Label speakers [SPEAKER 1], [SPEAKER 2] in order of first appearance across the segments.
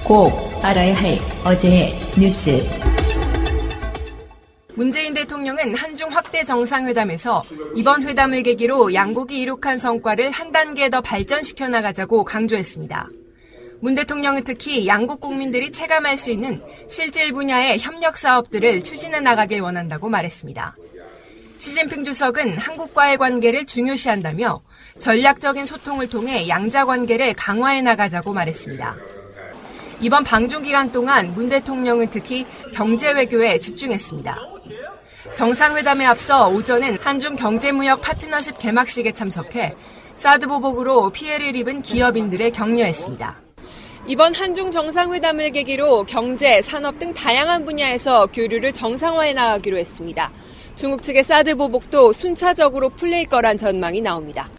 [SPEAKER 1] 꼭 알아야 할 어제의 뉴스.
[SPEAKER 2] 문재인 대통령은 한중 확대 정상회담에서 이번 회담을 계기로 양국이 이룩한 성과를 한 단계 더 발전시켜 나가자고 강조했습니다. 문 대통령은 특히 양국 국민들이 체감할 수 있는 실질 분야의 협력 사업들을 추진해 나가길 원한다고 말했습니다. 시진핑 주석은 한국과의 관계를 중요시한다며 전략적인 소통을 통해 양자 관계를 강화해 나가자고 말했습니다. 이번 방중 기간 동안 문 대통령은 특히 경제 외교에 집중했습니다. 정상회담에 앞서 오전엔 한중 경제무역 파트너십 개막식에 참석해 사드 보복으로 피해를 입은 기업인들을 격려했습니다. 이번 한중 정상회담을 계기로 경제, 산업 등 다양한 분야에서 교류를 정상화해 나가기로 했습니다. 중국 측의 사드 보복도 순차적으로 풀릴 거란 전망이 나옵니다.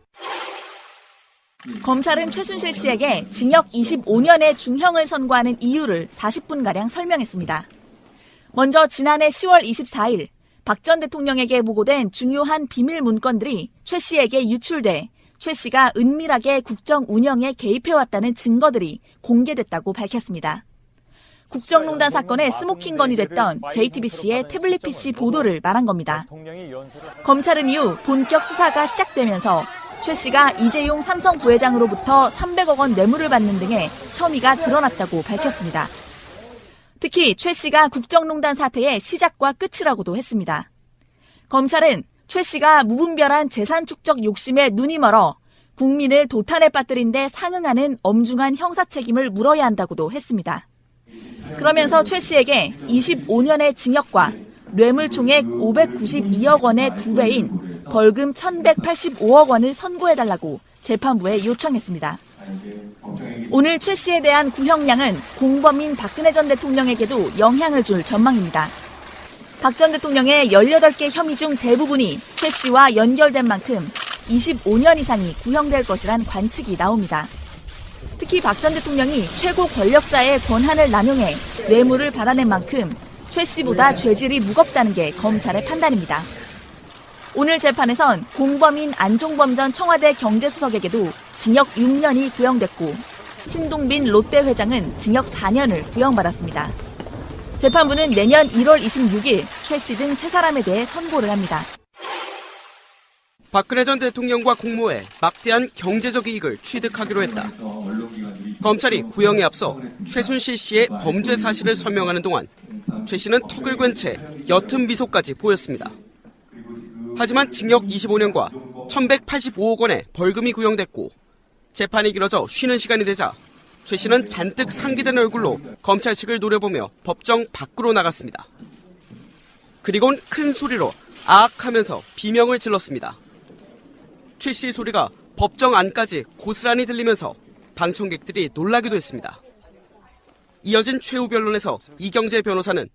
[SPEAKER 3] 검찰은 최순실 씨에게 징역 25년의 중형을 선고하는 이유를 40분가량 설명했습니다. 먼저 지난해 10월 24일 박 전 대통령에게 보고된 중요한 비밀 문건들이 최 씨에게 유출돼 최 씨가 은밀하게 국정 운영에 개입해왔다는 증거들이 공개됐다고 밝혔습니다. 국정농단 사건의 스모킹건이 됐던 JTBC의 태블릿 PC 보도를 말한 겁니다. 검찰은 이후 본격 수사가 시작되면서 최 씨가 이재용 삼성 부회장으로부터 300억 원 뇌물을 받는 등의 혐의가 드러났다고 밝혔습니다. 특히 최 씨가 국정농단 사태의 시작과 끝이라고도 했습니다. 검찰은 최 씨가 무분별한 재산 축적 욕심에 눈이 멀어 국민을 도탄에 빠뜨린 데 상응하는 엄중한 형사 책임을 물어야 한다고도 했습니다. 그러면서 최 씨에게 25년의 징역과 뇌물 총액 592억 원의 2배인 벌금 1,185억 원을 선고해달라고 재판부에 요청했습니다. 오늘 최 씨에 대한 구형량은 공범인 박근혜 전 대통령에게도 영향을 줄 전망입니다. 박 전 대통령의 18개 혐의 중 대부분이 최 씨와 연결된 만큼 25년 이상이 구형될 것이란 관측이 나옵니다. 특히 박 전 대통령이 최고 권력자의 권한을 남용해 뇌물을 받아낸 만큼 최 씨보다 죄질이 무겁다는 게 검찰의 판단입니다. 오늘 재판에선 공범인 안종범 전 청와대 경제수석에게도 징역 6년이 구형됐고 신동빈 롯데 회장은 징역 4년을 구형받았습니다. 재판부는 내년 1월 26일 최 씨 등 3사람에 대해 선고를 합니다.
[SPEAKER 4] 박근혜 전 대통령과 공모해 막대한 경제적 이익을 취득하기로 했다. 검찰이 구형에 앞서 최순실 씨의 범죄 사실을 설명하는 동안 최 씨는 턱을 괸 채 옅은 미소까지 보였습니다. 하지만 징역 25년과 1,185억 원의 벌금이 구형됐고 재판이 길어져 쉬는 시간이 되자 최 씨는 잔뜩 상기된 얼굴로 검찰 측을 노려보며 법정 밖으로 나갔습니다. 그리곤 큰 소리로 아악하면서 비명을 질렀습니다. 최 씨의 소리가 법정 안까지 고스란히 들리면서 방청객들이 놀라기도 했습니다. 이어진 최후 변론에서 이경재 변호사는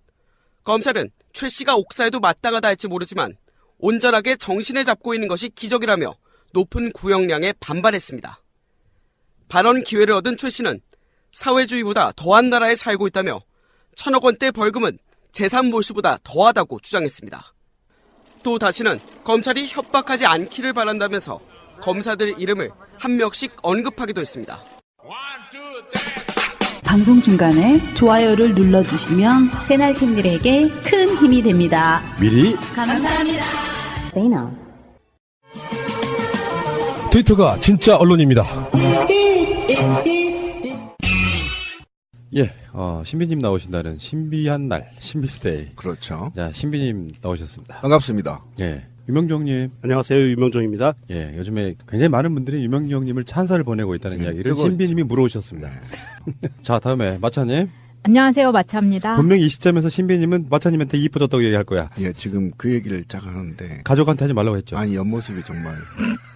[SPEAKER 4] 검찰은 최 씨가 옥사에도 마땅하다 할지 모르지만 온전하게 정신을 잡고 있는 것이 기적이라며 높은 구형량에 반발했습니다. 발언 기회를 얻은 최 씨는 사회주의보다 더한 나라에 살고 있다며 1,000억 원대 벌금은 재산 몰수보다 더하다고 주장했습니다. 또 다시는 검찰이 협박하지 않기를 바란다면서 검사들 이름을 한 명씩 언급하기도 했습니다.
[SPEAKER 5] 방송 중간에 좋아요를 눌러주시면 새날팀들에게 큰 힘이 됩니다.
[SPEAKER 6] 미리
[SPEAKER 5] 감사합니다.
[SPEAKER 6] 트위터가 진짜 언론입니다. 예, 신비님 나오신다는 신비한 날, 신비스데이.
[SPEAKER 7] 그렇죠.
[SPEAKER 6] 자, 신비님 나오셨습니다.
[SPEAKER 7] 반갑습니다.
[SPEAKER 6] 예, 유명정님.
[SPEAKER 8] 안녕하세요, 유명정입니다.
[SPEAKER 6] 예, 요즘에 굉장히 많은 분들이 유명정님을 찬사를 보내고 있다는 이야기를
[SPEAKER 7] 뜨거워.
[SPEAKER 6] 신비님이 물어오셨습니다. 자, 다음에 마차님.
[SPEAKER 9] 안녕하세요, 마차입니다.
[SPEAKER 6] 분명히 이 시점에서 신비님은 마차님한테 이뻐졌다고 얘기할 거야.
[SPEAKER 7] 예, 지금 그 얘기를 잠깐 하는데.
[SPEAKER 6] 가족한테 하지 말라고 했죠.
[SPEAKER 7] 아니, 옆모습이 정말.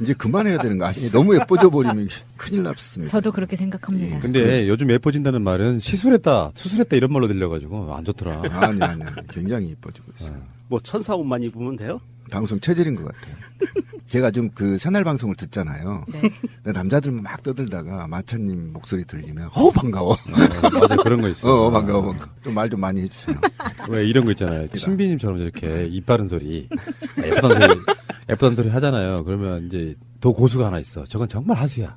[SPEAKER 7] 이제 그만해야 되는 거 아니에요? 너무 예뻐져 버리면 큰일 났습니다.
[SPEAKER 9] 저도 그렇게 생각합니다.
[SPEAKER 7] 예.
[SPEAKER 6] 근데 요즘 예뻐진다는 말은 수술했다 이런 말로 들려가지고 안 좋더라.
[SPEAKER 7] 아니. 굉장히 예뻐지고 있어요.
[SPEAKER 8] 뭐 천사 옷만 입으면 돼요?
[SPEAKER 7] 방송 체질인 것 같아요. 제가 좀 그 새날 방송을 듣잖아요.
[SPEAKER 9] 네.
[SPEAKER 7] 근데 남자들 막 떠들다가 마차님 목소리 들리면 반가워.
[SPEAKER 6] 맞아, 그런 거 있어요.
[SPEAKER 7] 반가워. 좀 말 좀 많이 해주세요.
[SPEAKER 6] 왜 이런 거 있잖아요. 신비님처럼 저렇게 입 바른 소리, 예쁘단 소리 하잖아요. 그러면 이제 더 고수가 하나 있어. 저건 정말 하수야.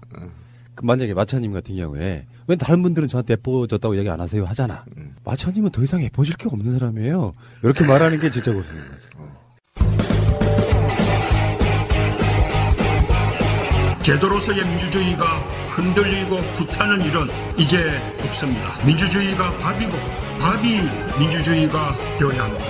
[SPEAKER 6] 만약에 마차님 같은 경우에 왜 다른 분들은 저한테 예뻐졌다고 얘기 안 하세요 하잖아. 마차님은 더 이상 예뻐질 게 없는 사람이에요. 이렇게 말하는 게 진짜 고수인 거죠.
[SPEAKER 10] 제도로서의 민주주의가 흔들리고 구타는 일은 이제 없습니다. 민주주의가 밥이고 밥이 민주주의가 되어야 합니다.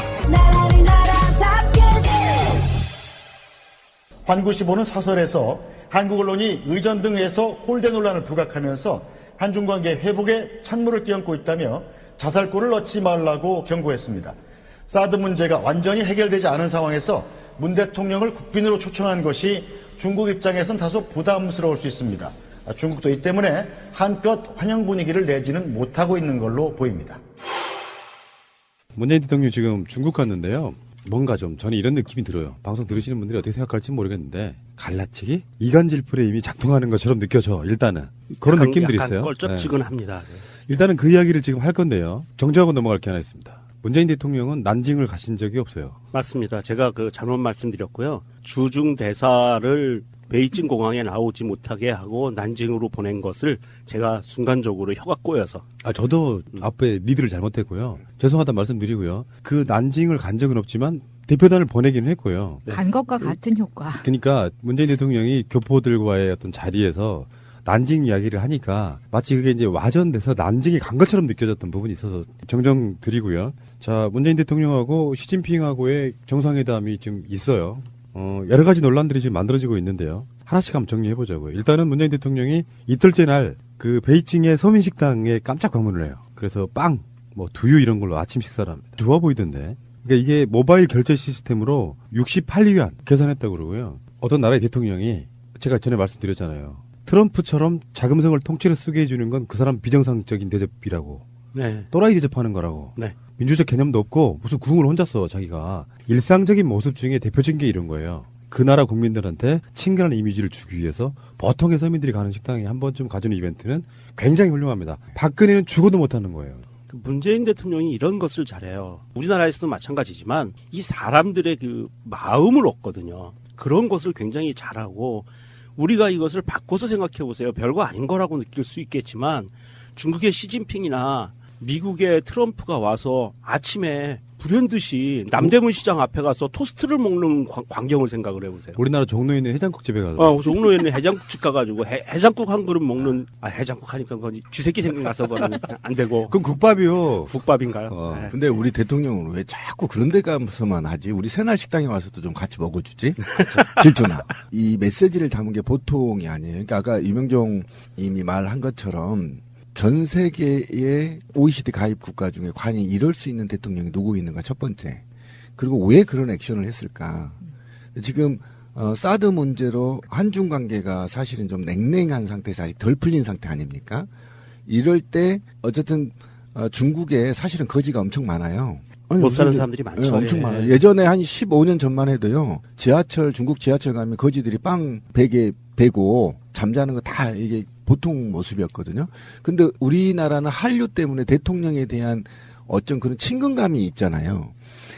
[SPEAKER 11] 환구시보는 사설에서 한국 언론이 의전 등에서 홀대 논란을 부각하면서 한중 관계 회복에 찬물을 끼얹고 있다며 자살골을 넣지 말라고 경고했습니다. 사드 문제가 완전히 해결되지 않은 상황에서 문 대통령을 국빈으로 초청한 것이 중국 입장에선 다소 부담스러울 수 있습니다. 중국도 이 때문에 한껏 환영 분위기를 내지는 못하고 있는 걸로 보입니다.
[SPEAKER 6] 문재인 대통령 지금 중국 갔는데요. 뭔가 좀 저는 이런 느낌이 들어요. 방송 들으시는 분들이 어떻게 생각할지 모르겠는데 갈라치기? 이간질 프레임이 작동하는 것처럼 느껴져. 일단은 그런 느낌들이 있어요.
[SPEAKER 8] 껄쩍지근합니다.
[SPEAKER 6] 일단은 그 이야기를 지금 할 건데요. 정정하고 넘어갈 게 하나 있습니다. 문재인 대통령은 난징을 가신 적이 없어요.
[SPEAKER 8] 맞습니다. 제가 잘못 말씀드렸고요. 주중 대사를 베이징 공항에 나오지 못하게 하고 난징으로 보낸 것을 제가 순간적으로 혀가 꼬여서.
[SPEAKER 6] 저도 앞에 리드를 잘못했고요. 죄송하다 말씀드리고요. 그 난징을 간 적은 없지만 대표단을 보내기는 했고요.
[SPEAKER 9] 간 것과 같은 효과.
[SPEAKER 6] 그러니까 문재인 대통령이 교포들과의 어떤 자리에서 난징 이야기를 하니까 마치 그게 이제 와전돼서 난징이 간 것처럼 느껴졌던 부분이 있어서 정정 드리고요. 자, 문재인 대통령하고 시진핑하고의 정상회담이 지금 있어요. 여러 가지 논란들이 지금 만들어지고 있는데요. 하나씩 한번 정리해보자고요. 일단은 문재인 대통령이 이틀째 날 그 베이징의 서민식당에 깜짝 방문을 해요. 그래서 빵, 두유 이런 걸로 아침 식사를 합니다. 좋아 보이던데. 그러니까 이게 모바일 결제 시스템으로 68위안 계산했다고 그러고요. 어떤 나라의 대통령이 제가 전에 말씀드렸잖아요. 트럼프처럼 자금성을 통째로 쓰게 해주는 건 그 사람 비정상적인 대접이라고.
[SPEAKER 8] 네.
[SPEAKER 6] 또라이 대접하는 거라고.
[SPEAKER 8] 네. 민주적
[SPEAKER 6] 개념도 없고 무슨 궁을 혼자 써 자기가. 일상적인 모습 중에 대표적인 게 이런 거예요. 그 나라 국민들한테 친근한 이미지를 주기 위해서 보통의 서민들이 가는 식당에 한 번쯤 가주는 이벤트는 굉장히 훌륭합니다. 박근혜는 죽어도 못하는 거예요.
[SPEAKER 8] 문재인 대통령이 이런 것을 잘해요. 우리나라에서도 마찬가지지만 이 사람들의 그 마음을 얻거든요. 그런 것을 굉장히 잘하고 우리가 이것을 바꿔서 생각해 보세요. 별거 아닌 거라고 느낄 수 있겠지만 중국의 시진핑이나 미국의 트럼프가 와서 아침에 불현듯이 남대문 시장 앞에 가서 토스트를 먹는 광경을 생각을 해보세요.
[SPEAKER 6] 우리나라 종로에 있는 해장국 집에 가서.
[SPEAKER 8] 종로에 있는 해장국집 가가지고 해장국 한 그릇 먹는, 해장국 하니까 그건 쥐새끼 생각나서 그건 안 되고.
[SPEAKER 6] 그럼 국밥이요.
[SPEAKER 8] 국밥인가요?
[SPEAKER 7] 네. 근데 우리 대통령은 왜 자꾸 그런 데 가서만 하지? 우리 새날 식당에 와서도 좀 같이 먹어주지? 질투나. 이 메시지를 담은 게 보통이 아니에요. 그러니까 아까 유명종 이미 말한 것처럼 전 세계의 OECD 가입 국가 중에 과연 이럴 수 있는 대통령이 누구 있는가 첫 번째. 그리고 왜 그런 액션을 했을까. 지금 사드 문제로 한중 관계가 사실은 좀 냉랭한 상태에서 아직 덜 풀린 상태 아닙니까? 이럴 때 어쨌든 중국에 사실은 거지가 엄청 많아요.
[SPEAKER 8] 못 사는 사람들이 많죠.
[SPEAKER 7] 네, 엄청 많아요. 예전에 한 15년 전만 해도요. 중국 지하철 가면 거지들이 빵 베개 베고 잠자는 거 다 이게 보통 모습이었거든요. 근데 우리나라는 한류 때문에 대통령에 대한 어떤 그런 친근감이 있잖아요.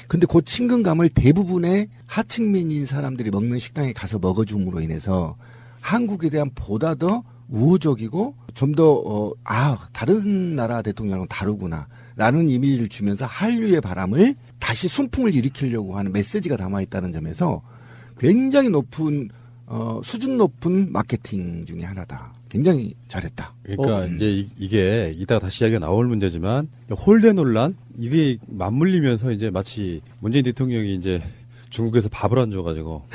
[SPEAKER 7] 근데 그 친근감을 대부분의 하층민인 사람들이 먹는 식당에 가서 먹어줌으로 인해서 한국에 대한 보다 더 우호적이고 좀 더 다른 나라 대통령은 다르구나 라는 이미지를 주면서 한류의 바람을 다시 순풍을 일으키려고 하는 메시지가 담아있다는 점에서 굉장히 높은 수준 높은 마케팅 중에 하나다. 굉장히 잘했다.
[SPEAKER 6] 그러니까 이제 이게 이따가 다시 이야기가 나올 문제지만 홀대 논란 이게 맞물리면서 이제 마치 문재인 대통령이 이제 중국에서 밥을 안 줘가지고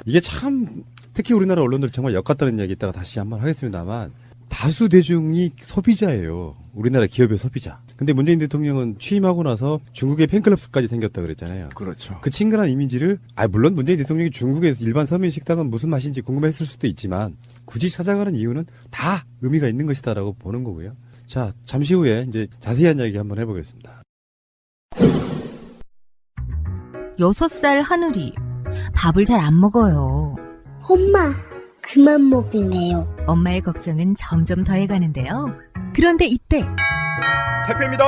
[SPEAKER 6] 이게 참 특히 우리나라 언론들 정말 역같다는 이야기 이따가 다시 한번 하겠습니다만 다수 대중이 소비자예요. 우리나라 기업의 소비자. 근데 문재인 대통령은 취임하고 나서 중국의 팬클럽까지 생겼다 그랬잖아요.
[SPEAKER 7] 그렇죠.
[SPEAKER 6] 그 친근한 이미지를 물론 문재인 대통령이 중국의 일반 서민 식당은 무슨 맛인지 궁금했을 수도 있지만 굳이 찾아가는 이유는 다 의미가 있는 것이다라고 보는 거고요. 자, 잠시 후에 이제 자세한 이야기 한번 해보겠습니다.
[SPEAKER 12] 6살 하늘이 밥을 잘 안 먹어요.
[SPEAKER 13] 엄마, 그만 먹을래요.
[SPEAKER 12] 엄마의 걱정은 점점 더해가는데요. 그런데 이때
[SPEAKER 14] 택배입니다.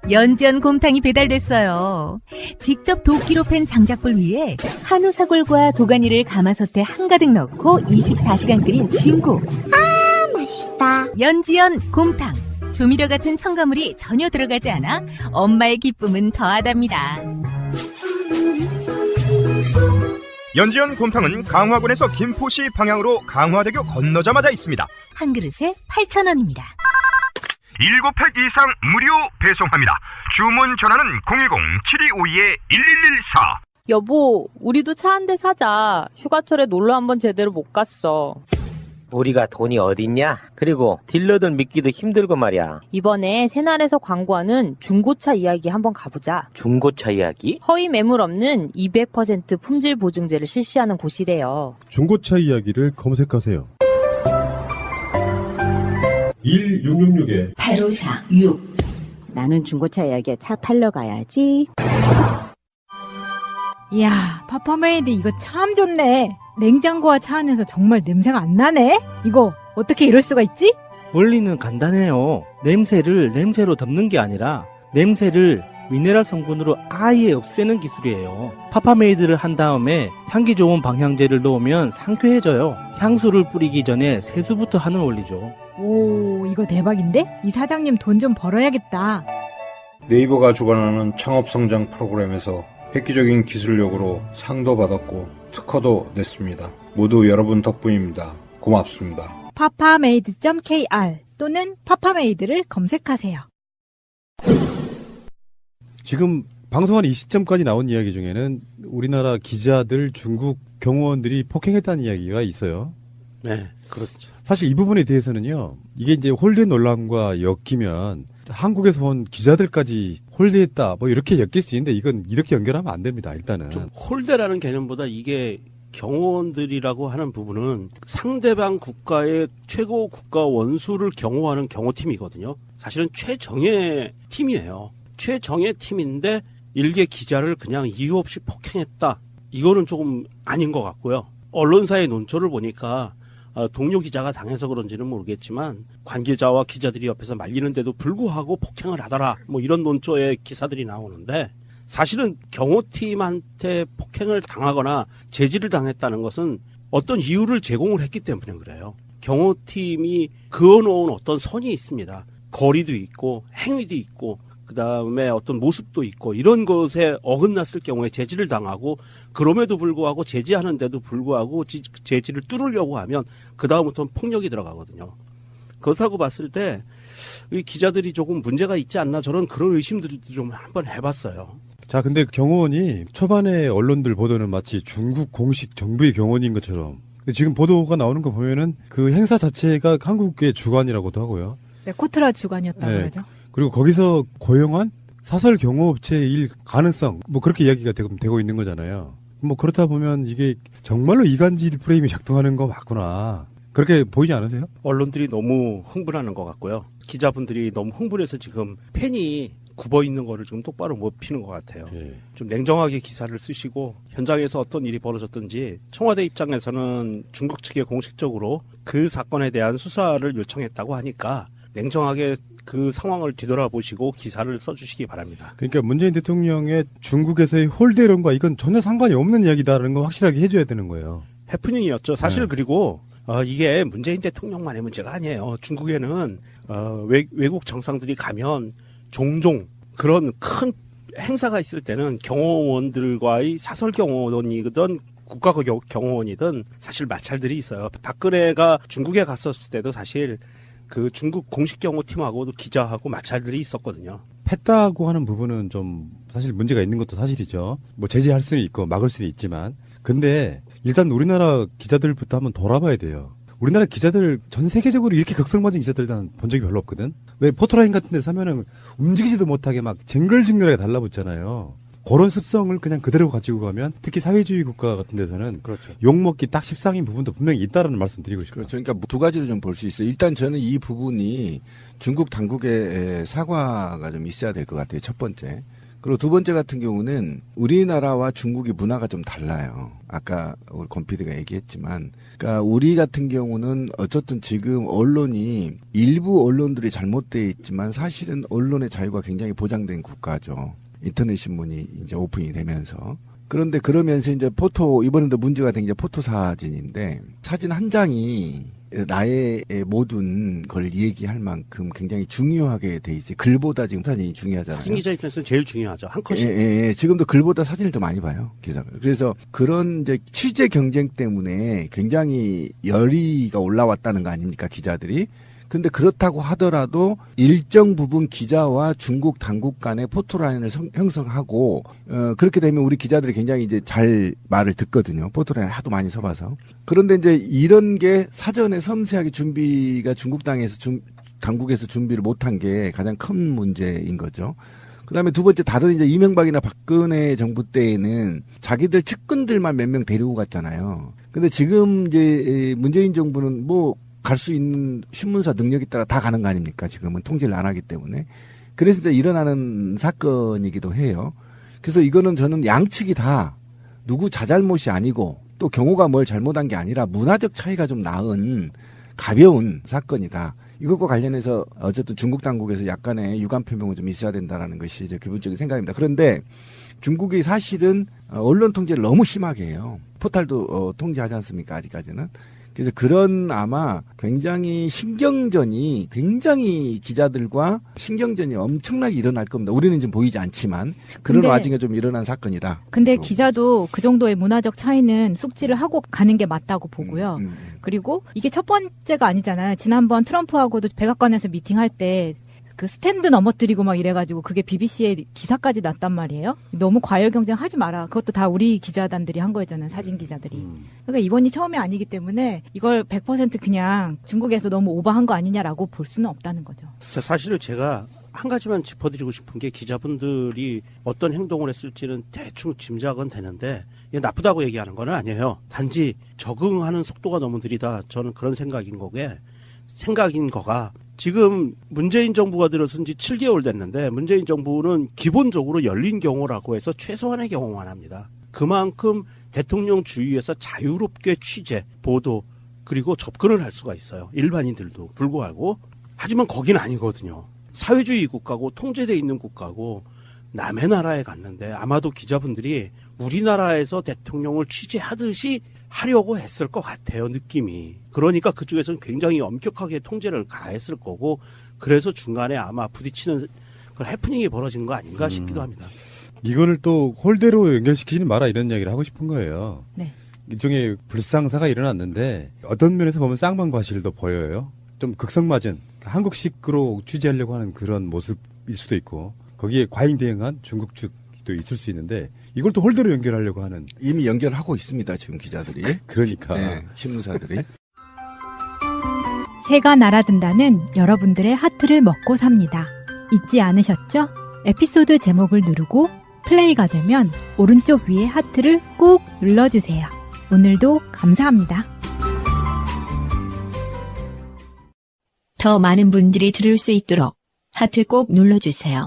[SPEAKER 12] 연지연 곰탕이 배달됐어요. 직접 도끼로 팬 장작불 위에 한우 사골과 도가니를 가마솥에 한가득 넣고 24시간 끓인 진국.
[SPEAKER 13] 아, 맛있다.
[SPEAKER 12] 연지연 곰탕. 조미료 같은 첨가물이 전혀 들어가지 않아 엄마의 기쁨은 더하답니다.
[SPEAKER 14] 연지연 곰탕은 강화군에서 김포시 방향으로 강화대교 건너자마자 있습니다.
[SPEAKER 12] 한 그릇에 8,000원입니다.
[SPEAKER 14] 7팩 이상 무료 배송합니다. 주문 전화는 010-7252-1114.
[SPEAKER 15] 여보, 우리도 차 한 대 사자. 휴가철에 놀러 한번 제대로 못 갔어.
[SPEAKER 16] 우리가 돈이 어딨냐? 그리고 딜러들 믿기도 힘들고 말이야.
[SPEAKER 15] 이번에 새날에서 광고하는 중고차 이야기 한번 가보자.
[SPEAKER 16] 중고차 이야기?
[SPEAKER 15] 허위 매물 없는 200% 품질 보증제를 실시하는 곳이래요.
[SPEAKER 6] 중고차 이야기를 검색하세요. 1666에
[SPEAKER 1] 8546
[SPEAKER 17] 나는 중고차 이야기에 차 팔러 가야지.
[SPEAKER 9] 이야, 파파메이드 이거 참 좋네. 냉장고와 차 안에서 정말 냄새가 안 나네? 이거 어떻게 이럴 수가 있지?
[SPEAKER 8] 원리는 간단해요. 냄새를 냄새로 덮는 게 아니라 냄새를 미네랄 성분으로 아예 없애는 기술이에요. 파파메이드를 한 다음에 향기 좋은 방향제를 넣으면 상쾌해져요. 향수를 뿌리기 전에 세수부터 하는 원리죠.
[SPEAKER 9] 오, 이거 대박인데? 이 사장님 돈 좀 벌어야겠다.
[SPEAKER 18] 네이버가 주관하는 창업성장 프로그램에서 획기적인 기술력으로 상도 받았고 특허도 냈습니다. 모두 여러분 덕분입니다. 고맙습니다.
[SPEAKER 9] papaMade.kr 또는 파파메이드를 검색하세요.
[SPEAKER 6] 지금 방송한 이 시점까지 나온 이야기 중에는 우리나라 기자들 중국 경호원들이 폭행했다는 이야기가 있어요.
[SPEAKER 8] 네, 그렇죠.
[SPEAKER 6] 사실 이 부분에 대해서는요, 이게 이제 홀대 논란과 엮이면 한국에서 온 기자들까지 홀대했다 뭐 이렇게 엮일 수 있는데 이건 이렇게 연결하면 안 됩니다. 일단은
[SPEAKER 8] 좀 홀대라는 개념보다 이게 경호원들이라고 하는 부분은 상대방 국가의 최고 국가 원수를 경호하는 경호팀이거든요. 사실은 최정예 팀이에요. 최정예 팀인데 일개 기자를 그냥 이유 없이 폭행했다. 이거는 조금 아닌 것 같고요. 언론사의 논조를 보니까 동료 기자가 당해서 그런지는 모르겠지만 관계자와 기자들이 옆에서 말리는데도 불구하고 폭행을 하더라. 뭐 이런 논조의 기사들이 나오는데 사실은 경호팀한테 폭행을 당하거나 제지를 당했다는 것은 어떤 이유를 제공을 했기 때문에 그래요. 경호팀이 그어놓은 어떤 선이 있습니다. 거리도 있고 행위도 있고 그다음에 어떤 모습도 있고 이런 것에 어긋났을 경우에 제지를 당하고 그럼에도 불구하고 제지하는데도 불구하고 제지를 뚫으려고 하면 그다음부터는 폭력이 들어가거든요. 그렇다고 봤을 때 이 기자들이 조금 문제가 있지 않나 저는 그런 의심들도 좀 한번 해봤어요.
[SPEAKER 6] 자, 근데 경호원이 초반에 언론들 보도는 마치 중국 공식 정부의 경호원인 것처럼 지금 보도가 나오는 거 보면은 그 행사 자체가 한국의 주관이라고도 하고요.
[SPEAKER 9] 네, 코트라 주관이었다고
[SPEAKER 6] 네.
[SPEAKER 9] 그러죠.
[SPEAKER 6] 그리고 거기서 고용한 사설 경호업체일 가능성 뭐 그렇게 이야기가 되고 있는 거잖아요. 뭐 그렇다 보면 이게 정말로 이간질 프레임이 작동하는 거 맞구나. 그렇게 보이지 않으세요?
[SPEAKER 8] 언론들이 너무 흥분하는 것 같고요. 기자분들이 너무 흥분해서 지금 펜이 굽어 있는 거를 지금 똑바로 못 피는 것 같아요. 좀 냉정하게 기사를 쓰시고 현장에서 어떤 일이 벌어졌든지 청와대 입장에서는 중국 측에 공식적으로 그 사건에 대한 수사를 요청했다고 하니까 냉정하게 그 상황을 뒤돌아보시고 기사를 써주시기 바랍니다.
[SPEAKER 6] 그러니까 문재인 대통령의 중국에서의 홀대론과 이건 전혀 상관이 없는 이야기다라는 거 확실하게 해줘야 되는 거예요.
[SPEAKER 8] 해프닝이었죠. 사실 그리고 이게 문재인 대통령만의 문제가 아니에요. 중국에는 외국 정상들이 가면 종종 그런 큰 행사가 있을 때는 경호원들과의 사설 경호원이든 국가 경호원이든 사실 마찰들이 있어요. 박근혜가 중국에 갔었을 때도 사실 그 중국 공식 경호팀하고도 기자하고 마찰들이 있었거든요.
[SPEAKER 6] 했다고 하는 부분은 좀 사실 문제가 있는 것도 사실이죠. 뭐 제재할 수는 있고 막을 수는 있지만 근데 일단 우리나라 기자들부터 한번 돌아봐야 돼요. 우리나라 기자들 전 세계적으로 이렇게 극성맞은 기자들 난 본 적이 별로 없거든. 왜 포토라인 같은 데서 하면은 움직이지도 못하게 막 쟁글쟁글하게 달라붙잖아요. 그런 습성을 그냥 그대로 가지고 가면 특히 사회주의 국가 같은 데서는
[SPEAKER 7] 그렇죠.
[SPEAKER 6] 욕먹기 딱 십상인 부분도 분명히 있다라는 말씀 드리고 싶어요.
[SPEAKER 7] 그렇죠. 그러니까 두 가지를 좀 볼 수 있어요. 일단 저는 이 부분이 중국 당국의 사과가 좀 있어야 될 것 같아요. 첫 번째. 그리고 두 번째 같은 경우는 우리나라와 중국의 문화가 좀 달라요. 아까 우리 권 PD가 얘기했지만, 그러니까 우리 같은 경우는 어쨌든 지금 언론이 일부 언론들이 잘못되어 있지만 사실은 언론의 자유가 굉장히 보장된 국가죠. 인터넷 신문이 이제 오픈이 되면서. 그런데 그러면서 이제 이번에도 문제가 된 게 포토 사진인데, 사진 한 장이 나의 모든 걸 얘기할 만큼 굉장히 중요하게 돼 있어요. 글보다 지금 사진이 중요하잖아요.
[SPEAKER 8] 사진 기자 입장에서는 제일 중요하죠. 한 컷이.
[SPEAKER 7] 예. 지금도 글보다 사진을 더 많이 봐요, 기자들. 그래서 그런 이제 취재 경쟁 때문에 굉장히 열의가 올라왔다는 거 아닙니까, 기자들이? 근데 그렇다고 하더라도 일정 부분 기자와 중국 당국 간의 포토라인을 형성하고 그렇게 되면 우리 기자들이 굉장히 이제 잘 말을 듣거든요. 포토라인을 하도 많이 써봐서. 그런데 이제 이런 게 사전에 섬세하게 준비가 중국 당국에서 준비를 못한 게 가장 큰 문제인 거죠. 그다음에 두 번째 다른 이제 이명박이나 박근혜 정부 때에는 자기들 측근들만 몇 명 데리고 갔잖아요. 근데 지금 이제 문재인 정부는 뭐 갈 수 있는 신문사 능력에 따라 다 가는 거 아닙니까? 지금은 통제를 안 하기 때문에. 그래서 이제 일어나는 사건이기도 해요. 그래서 이거는 저는 양측이 다 누구 자잘못이 아니고 또 경호가 뭘 잘못한 게 아니라 문화적 차이가 좀 나은 가벼운 사건이다. 이것과 관련해서 어쨌든 중국 당국에서 약간의 유감 표명은 좀 있어야 된다라는 것이 이제 기본적인 생각입니다. 그런데 중국이 사실은 언론 통제를 너무 심하게 해요. 포탈도 통제하지 않습니까? 아직까지는. 그래서 그런 아마 굉장히 기자들과 신경전이 엄청나게 일어날 겁니다. 우리는 지금 보이지 않지만 그런 와중에 좀 일어난 사건이다.
[SPEAKER 9] 근데 기자도 그 정도의 문화적 차이는 숙지를 하고 가는 게 맞다고 보고요. 그리고 이게 첫 번째가 아니잖아요. 지난번 트럼프하고도 백악관에서 미팅할 때 그 스탠드 넘어뜨리고 막 이래가지고 그게 BBC에 기사까지 났단 말이에요. 너무 과열 경쟁하지 마라. 그것도 다 우리 기자단들이 한 거잖아요. 사진 기자들이. 그러니까 이번이 처음이 아니기 때문에 이걸 100% 그냥 중국에서 너무 오버한 거 아니냐라고 볼 수는 없다는 거죠.
[SPEAKER 8] 자, 사실은 제가 한 가지만 짚어드리고 싶은 게 기자분들이 어떤 행동을 했을지는 대충 짐작은 되는데 이게 나쁘다고 얘기하는 건 아니에요. 단지 적응하는 속도가 너무 느리다. 저는 그런 생각인 거가 지금 문재인 정부가 들어선 지 7개월 됐는데 문재인 정부는 기본적으로 열린 경호라고 해서 최소한의 경호만 합니다. 그만큼 대통령 주위에서 자유롭게 취재, 보도 그리고 접근을 할 수가 있어요. 일반인들도 불구하고. 하지만 거긴 아니거든요. 사회주의 국가고 통제돼 있는 국가고 남의 나라에 갔는데 아마도 기자분들이 우리나라에서 대통령을 취재하듯이 하려고 했을 것 같아요, 느낌이. 그러니까 그쪽에서는 굉장히 엄격하게 통제를 가했을 거고 그래서 중간에 아마 부딪히는 그런 해프닝이 벌어진 거 아닌가 싶기도 합니다.
[SPEAKER 6] 이거를 또 홀대로 연결시키지 마라 이런 이야기를 하고 싶은 거예요.
[SPEAKER 9] 네.
[SPEAKER 6] 일종의 불상사가 일어났는데 어떤 면에서 보면 쌍방과실도 보여요. 좀 극성맞은 한국식으로 취재하려고 하는 그런 모습일 수도 있고 거기에 과잉대응한 중국 측도 있을 수 있는데 이걸 또 홀대로 연결하려고 하는.
[SPEAKER 7] 이미 연결하고 있습니다. 지금 기자들이.
[SPEAKER 6] 그러니까.
[SPEAKER 7] 네, 신문사들이.
[SPEAKER 9] 새가 날아든다는 여러분들의 하트를 먹고 삽니다. 잊지 않으셨죠? 에피소드 제목을 누르고 플레이가 되면 오른쪽 위에 하트를 꾹 눌러주세요. 오늘도 감사합니다.
[SPEAKER 1] 더 많은 분들이 들을 수 있도록 하트 꼭 눌러주세요.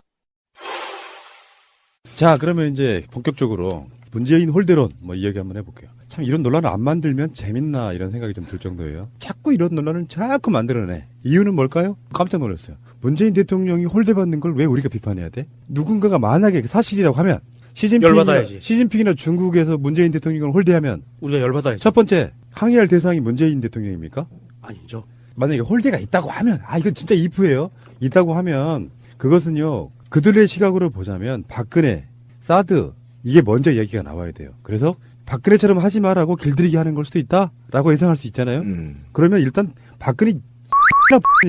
[SPEAKER 6] 자, 그러면 이제 본격적으로 문재인 홀대론 이야기 한번 해볼게요. 참 이런 논란을 안 만들면 재밌나 이런 생각이 좀 들 정도예요. 자꾸 이런 논란을 자꾸 만들어내. 이유는 뭘까요? 깜짝 놀랐어요. 문재인 대통령이 홀대받는 걸 왜 우리가 비판해야 돼? 누군가가 만약에 사실이라고 하면 시진핑이나 중국에서 문재인 대통령을 홀대하면
[SPEAKER 8] 우리가 열받아야지.
[SPEAKER 6] 첫 번째 항의할 대상이 문재인 대통령입니까?
[SPEAKER 8] 아니죠.
[SPEAKER 6] 만약에 홀대가 있다고 하면 이건 진짜 이프예요. 있다고 하면 그것은요. 그들의 시각으로 보자면 박근혜, 사드 이게 먼저 얘기가 나와야 돼요. 그래서 박근혜처럼 하지 마라고 길들이게 하는 걸 수도 있다라고 예상할 수 있잖아요. 그러면 일단 박근혜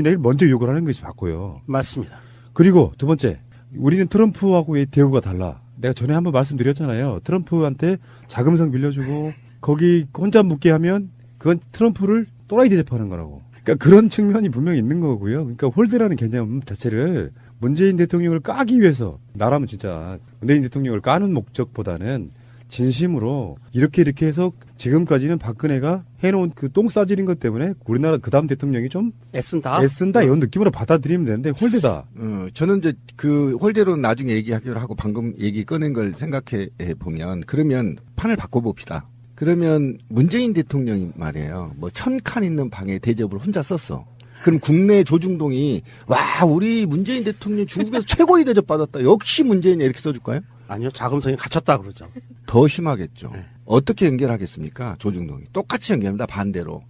[SPEAKER 6] 를 먼저 욕을 하는 것이 맞고요.
[SPEAKER 8] 맞습니다.
[SPEAKER 6] 그리고 두 번째, 우리는 트럼프하고의 대우가 달라. 내가 전에 한번 말씀드렸잖아요. 트럼프한테 자금성 빌려주고 거기 혼자 묵게 하면 그건 트럼프를 또라이 대접하는 거라고. 그러니까 그런 측면이 분명히 있는 거고요. 그러니까 홀대라는 개념 자체를 문재인 대통령을 까기 위해서 나라면 진짜 문재인 대통령을 까는 목적보다는 진심으로 이렇게 해서 지금까지는 박근혜가 해놓은 그 똥 싸지린 것 때문에 우리나라 그 다음 대통령이 좀 애쓴다 이런 느낌으로 받아들이면 되는데 홀대다.
[SPEAKER 7] 저는 이제 그 홀대로 나중에 얘기하기로 하고 방금 얘기 꺼낸 걸 생각해 보면 그러면 판을 바꿔봅시다. 그러면 문재인 대통령이 말이에요. 뭐 1000칸 있는 방에 대접을 혼자 썼어. 그럼 국내 조중동이 와 우리 문재인 대통령 중국에서 최고의 대접 받았다. 역시 문재인이 이렇게 써줄까요?
[SPEAKER 8] 아니요. 자금성이 갇혔다 그러죠.
[SPEAKER 7] 더 심하겠죠.
[SPEAKER 8] 네.
[SPEAKER 7] 어떻게 연결하겠습니까? 조중동이. 똑같이 연결합니다. 반대로.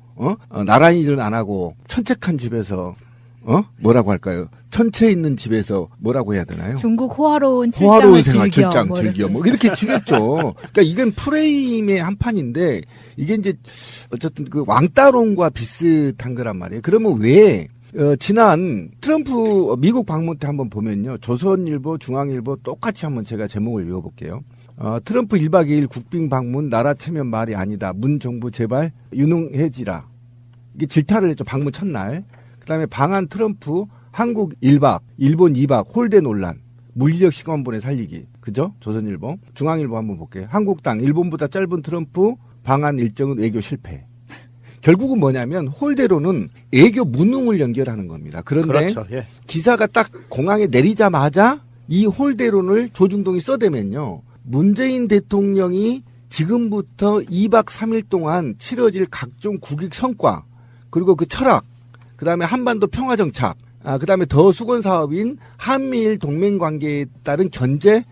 [SPEAKER 7] 나란히 일은 안 하고 천책한 집에서 뭐라고 할까요? 천체 있는 집에서 뭐라고 해야 되나요?
[SPEAKER 9] 중국 호화로운
[SPEAKER 7] 생활 즐겨 뭐 이렇게 치겠죠. 그러니까 이건 프레임의 한 판인데 이게 이제 어쨌든 그 왕따론과 비슷한 거란 말이에요. 그러면 왜 지난 트럼프 미국 방문 때 한번 보면요. 조선일보, 중앙일보 똑같이 한번 제가 제목을 읽어볼게요. 트럼프 1박 2일 국빈 방문 나라 체면 말이 아니다. 문 정부 제발 유능해지라. 이게 질타를 했죠. 방문 첫날. 그다음에 방한 트럼프 한국 1박, 일본 2박 홀대 논란. 물리적 시간분에 살리기. 그죠? 조선일보. 중앙일보 한번 볼게요. 한국당 일본보다 짧은 트럼프 방한 일정은 외교 실패. 결국은 뭐냐면 홀대로는 애교 무능을 연결하는 겁니다. 그런데
[SPEAKER 8] 그렇죠. 예.
[SPEAKER 7] 기사가 딱 공항에 내리자마자 이 홀대론을 조중동이 써대면요. 문재인 대통령이 지금부터 2박 3일 동안 치러질 각종 국익 성과 그리고 그 철학 그다음에 한반도 평화정착 그다음에 더 수건 사업인 한미일 동맹관계에 따른 견제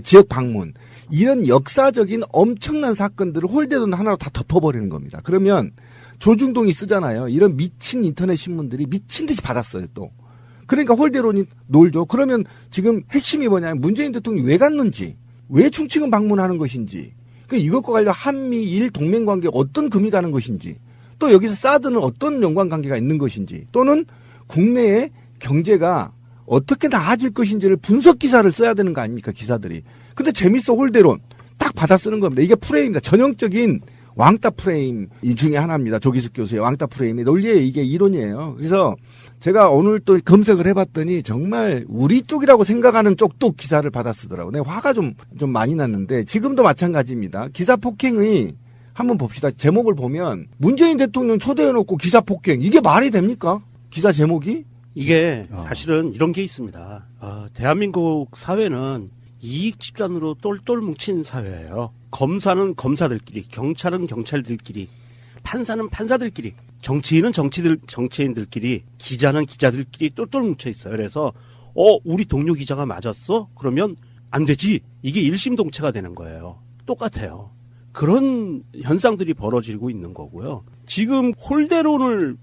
[SPEAKER 7] 지역 방문 이런 역사적인 엄청난 사건들을 홀대론 하나로 다 덮어버리는 겁니다. 그러면 조중동이 쓰잖아요. 이런 미친 인터넷 신문들이 미친 듯이 받았어요 또. 그러니까 홀대론이 놀죠. 그러면 지금 핵심이 뭐냐면 문재인 대통령이 왜 갔는지 왜 충칭은 방문하는 것인지 그러니까 이것과 관련 한미일 동맹관계 어떤 금이 가는 것인지 또 여기서 사드는 어떤 연관관계가 있는 것인지 또는 국내의 경제가 어떻게 나아질 것인지를 분석 기사를 써야 되는 거 아닙니까 기사들이. 근데 재밌어 홀대론 딱 받아 쓰는 겁니다. 이게 프레임입니다. 전형적인 왕따 프레임 중에 하나입니다. 조기숙 교수의 왕따 프레임이 논리의 이게 이론이에요. 그래서 제가 오늘 또 검색을 해봤더니 정말 우리 쪽이라고 생각하는 쪽도 기사를 받아 쓰더라고요. 내가 화가 좀 많이 났는데 지금도 마찬가지입니다. 기사 폭행의 한번 봅시다. 제목을 보면 문재인 대통령 초대해놓고 기사 폭행 이게 말이 됩니까? 기사 제목이?
[SPEAKER 8] 이게 사실은 이런 게 있습니다. 대한민국 사회는 이익 집단으로 똘똘 뭉친 사회예요. 검사는 검사들끼리, 경찰은 경찰들끼리, 판사는 판사들끼리, 정치인은 정치인들끼리, 기자는 기자들끼리 똘똘 뭉쳐 있어요. 그래서 우리 동료 기자가 맞았어? 그러면 안 되지. 이게 일심동체가 되는 거예요. 똑같아요. 그런 현상들이 벌어지고 있는 거고요. 지금 홀대론을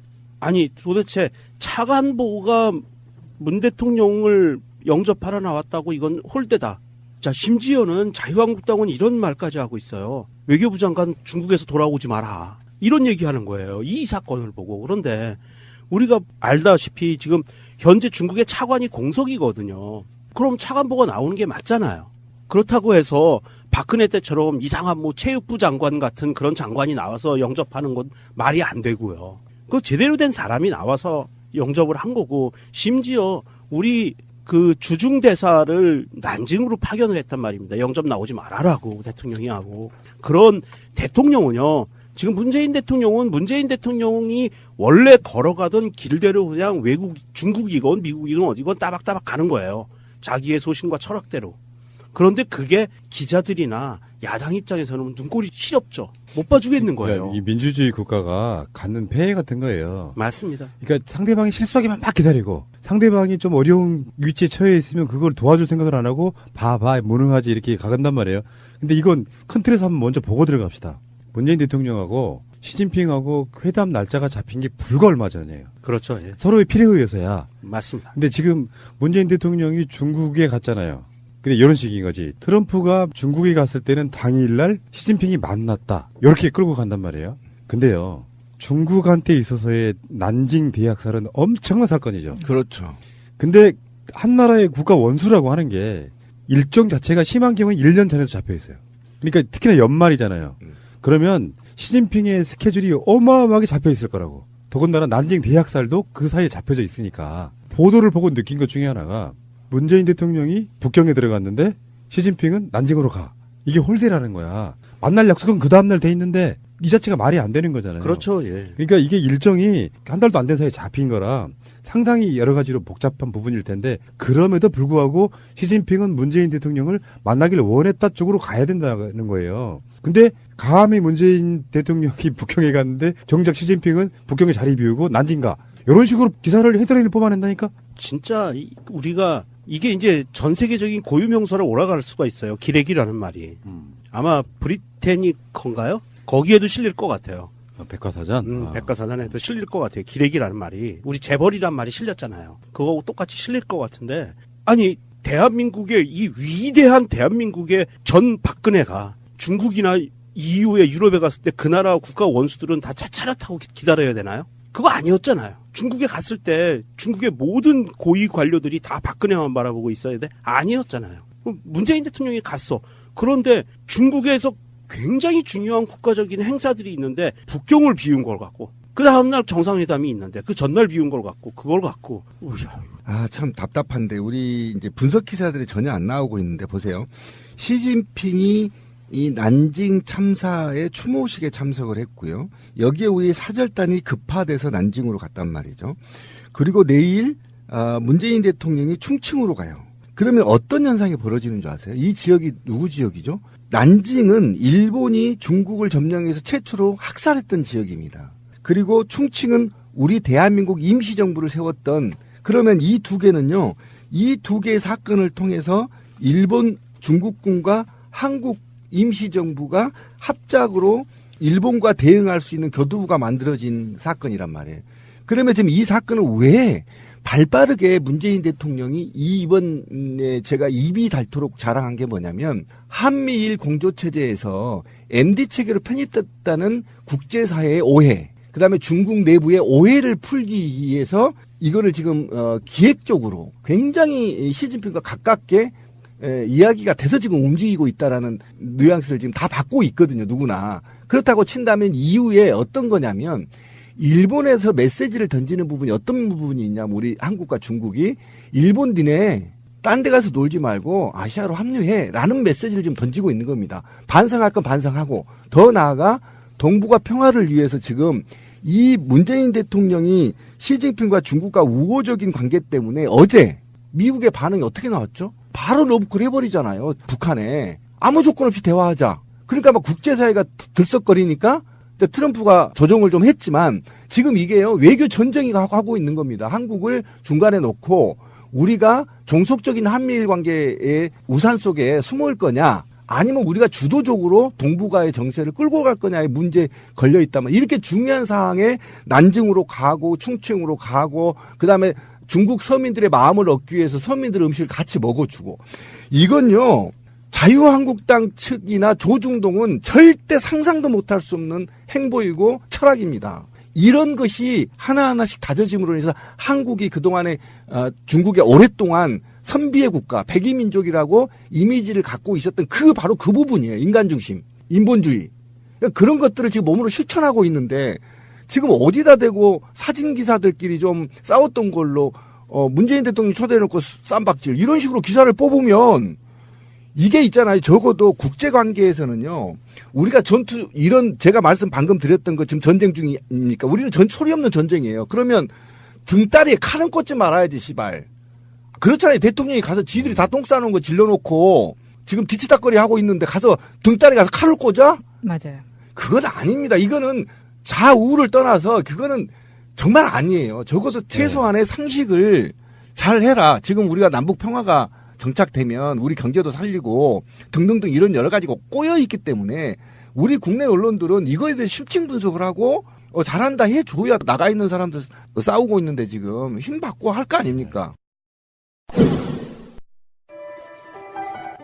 [SPEAKER 8] 도대체 차관보가 문 대통령을 영접하러 나왔다고 이건 홀대다. 자, 심지어는 자유한국당은 이런 말까지 하고 있어요. 외교부 장관 중국에서 돌아오지 마라. 이런 얘기하는 거예요. 이 사건을 보고. 그런데 우리가 알다시피 지금 현재 중국의 차관이 공석이거든요. 그럼 차관보가 나오는 게 맞잖아요. 그렇다고 해서 박근혜 때처럼 이상한 체육부 장관 같은 그런 장관이 나와서 영접하는 건 말이 안 되고요. 그 제대로 된 사람이 나와서 영접을 한 거고 심지어 우리 그 주중대사를 난징으로 파견을 했단 말입니다. 영접 나오지 말아라고 대통령이 하고. 그런 대통령은요. 지금 문재인 대통령이 원래 걸어가던 길대로 그냥 중국이건 미국이건 어디건 따박따박 가는 거예요. 자기의 소신과 철학대로. 그런데 그게 기자들이나 야당 입장에서는 눈꼴이 시렵죠. 못 봐주겠는 거예요.
[SPEAKER 6] 이 민주주의 국가가 갖는 폐해 같은 거예요.
[SPEAKER 8] 맞습니다.
[SPEAKER 6] 그러니까 상대방이 실수하기만 막 기다리고 상대방이 좀 어려운 위치에 처해 있으면 그걸 도와줄 생각을 안 하고 봐봐 무능하지 이렇게 가간단 말이에요. 근데 이건 큰 틀에서 한번 먼저 보고 들어갑시다. 문재인 대통령하고 시진핑하고 회담 날짜가 잡힌 게 불과 얼마 전이에요.
[SPEAKER 8] 그렇죠. 예.
[SPEAKER 6] 서로의 필요에 의해서야.
[SPEAKER 8] 맞습니다.
[SPEAKER 6] 근데 지금 문재인 대통령이 중국에 갔잖아요. 근데 이런 식인 거지. 트럼프가 중국에 갔을 때는 당일날 시진핑이 만났다. 이렇게 끌고 간단 말이에요. 근데요. 중국한테 있어서의 난징 대학살은 엄청난 사건이죠.
[SPEAKER 7] 그렇죠.
[SPEAKER 6] 근데 한 나라의 국가 원수라고 하는 게 일정 자체가 심한 경우는 1년 전에도 잡혀 있어요. 그러니까 특히나 연말이잖아요. 그러면 시진핑의 스케줄이 어마어마하게 잡혀 있을 거라고. 더군다나 난징 대학살도 그 사이에 잡혀져 있으니까 보도를 보고 느낀 것 중에 하나가 문재인 대통령이 북경에 들어갔는데 시진핑은 난징으로 가. 이게 홀대라는 거야. 만날 약속은 그 다음날 돼 있는데 이 자체가 말이 안 되는 거잖아요.
[SPEAKER 8] 그렇죠. 예.
[SPEAKER 6] 그러니까 이게 일정이 한 달도 안 된 사이에 잡힌 거라 상당히 여러 가지로 복잡한 부분일 텐데 그럼에도 불구하고 시진핑은 문재인 대통령을 만나기를 원했다 쪽으로 가야 된다는 거예요. 근데 감히 문재인 대통령이 북경에 갔는데 정작 시진핑은 북경에 자리 비우고 난징가 이런 식으로 기사를 헤드라인을 뽑아낸다니까?
[SPEAKER 8] 진짜 우리가 이게 이제 전 세계적인 고유명사로 올라갈 수가 있어요. 기레기라는 말이. 아마 브리테니커인가요? 거기에도 실릴 것 같아요.
[SPEAKER 6] 백과사전?
[SPEAKER 8] 백과사전에도 실릴 것 같아요. 기레기라는 말이. 우리 재벌이란 말이 실렸잖아요. 그거하고 똑같이 실릴 것 같은데. 아니, 대한민국의 이 위대한 대한민국의 전 박근혜가 중국이나 EU에 유럽에 갔을 때 그 나라 국가 원수들은 다 차차라타고 기다려야 되나요? 그거 아니었잖아요. 중국에 갔을 때 중국의 모든 고위 관료들이 다 박근혜만 바라보고 있어야 돼? 아니었잖아요. 문재인 대통령이 갔어. 그런데 중국에서 굉장히 중요한 국가적인 행사들이 있는데 북경을 비운 걸 갖고 그 다음날 정상회담이 있는데 그 전날 비운 걸 갖고 그걸 갖고
[SPEAKER 7] 아, 참 답답한데 우리 이제 분석 기사들이 전혀 안 나오고 있는데 보세요. 시진핑이 이 난징 참사의 추모식에 참석을 했고요. 여기에 우리 사절단이 급파돼서 난징으로 갔단 말이죠. 그리고 내일 문재인 대통령이 충칭으로 가요. 그러면 어떤 현상이 벌어지는 줄 아세요? 이 지역이 누구 지역이죠? 난징은 일본이 중국을 점령해서 최초로 학살했던 지역입니다. 그리고 충칭은 우리 대한민국 임시정부를 세웠던, 그러면 이 두 개는요, 이 두 개의 사건을 통해서 일본 중국군과 한국 임시정부가 합작으로 일본과 대응할 수 있는 교두부가 만들어진 사건이란 말이에요. 그러면 지금 이 사건은 왜 발빠르게 문재인 대통령이 이번에 제가 입이 닳도록 자랑한 게 뭐냐면 한미일 공조체제에서 MD체계로 편입됐다는 국제사회의 오해, 그다음에 중국 내부의 오해를 풀기 위해서 이거를 지금 기획적으로 굉장히 시진핑과 가깝게 이야기가 돼서 지금 움직이고 있다라는 뉘앙스를 지금 다 받고 있거든요, 누구나. 그렇다고 친다면 이후에 어떤 거냐면 일본에서 메시지를 던지는 부분이 어떤 부분이 있냐면 우리 한국과 중국이 일본 니네 딴 데 가서 놀지 말고 아시아로 합류해 라는 메시지를 지금 던지고 있는 겁니다. 반성할 건 반성하고 더 나아가 동북아 평화를 위해서 지금 이 문재인 대통령이 시진핑과 중국과 우호적인 관계 때문에 어제 미국의 반응이 어떻게 나왔죠? 바로 러브콜 해버리잖아요. 북한에 아무 조건 없이 대화하자. 그러니까 막 국제사회가 들썩거리니까 트럼프가 조정을 좀 했지만 지금 이게요, 외교 전쟁이 하고 있는 겁니다. 한국을 중간에 놓고 우리가 종속적인 한미일 관계의 우산 속에 숨을 거냐, 아니면 우리가 주도적으로 동북아의 정세를 끌고 갈 거냐의 문제에 걸려 있다면 이렇게 중요한 사항에 난징으로 가고 충칭으로 가고 그다음에 중국 서민들의 마음을 얻기 위해서 서민들 음식을 같이 먹어주고, 이건요 자유한국당 측이나 조중동은 절대 상상도 못할 수 없는 행보이고 철학입니다. 이런 것이 하나하나씩 다져짐으로 인해서 한국이 그동안에 중국에 오랫동안 선비의 국가, 백이민족이라고 이미지를 갖고 있었던 바로 그 부분이에요. 인간중심, 인본주의. 그러니까 그런 것들을 지금 몸으로 실천하고 있는데 지금 어디다 대고 사진기사들끼리 좀 싸웠던 걸로 문재인 대통령 초대해놓고 쌈박질 이런 식으로 기사를 뽑으면 이게 있잖아요. 적어도 국제관계에서는요, 우리가 전투, 이런 제가 방금 드렸던 거 지금 전쟁 중입니까? 우리는 소리 없는 전쟁이에요. 그러면 등다리에 칼은 꽂지 말아야지, 시발. 그렇잖아요. 대통령이 가서 지들이 다 똥 싸놓은 거 질러놓고 지금 뒤치다거리 하고 있는데 가서 등다리 가서 칼을 꽂아?
[SPEAKER 9] 맞아요.
[SPEAKER 7] 그건 아닙니다. 이거는 좌우를 떠나서 그거는 정말 아니에요. 적어도 최소한의 상식을 잘 해라. 지금 우리가 남북 평화가 정착되면 우리 경제도 살리고 등등등 이런 여러 가지가 꼬여 있기 때문에 우리 국내 언론들은 이거에 대해 심층 분석을 하고 잘한다 해줘야 나가 있는 사람들 싸우고 있는데 지금 힘 받고 할 거 아닙니까?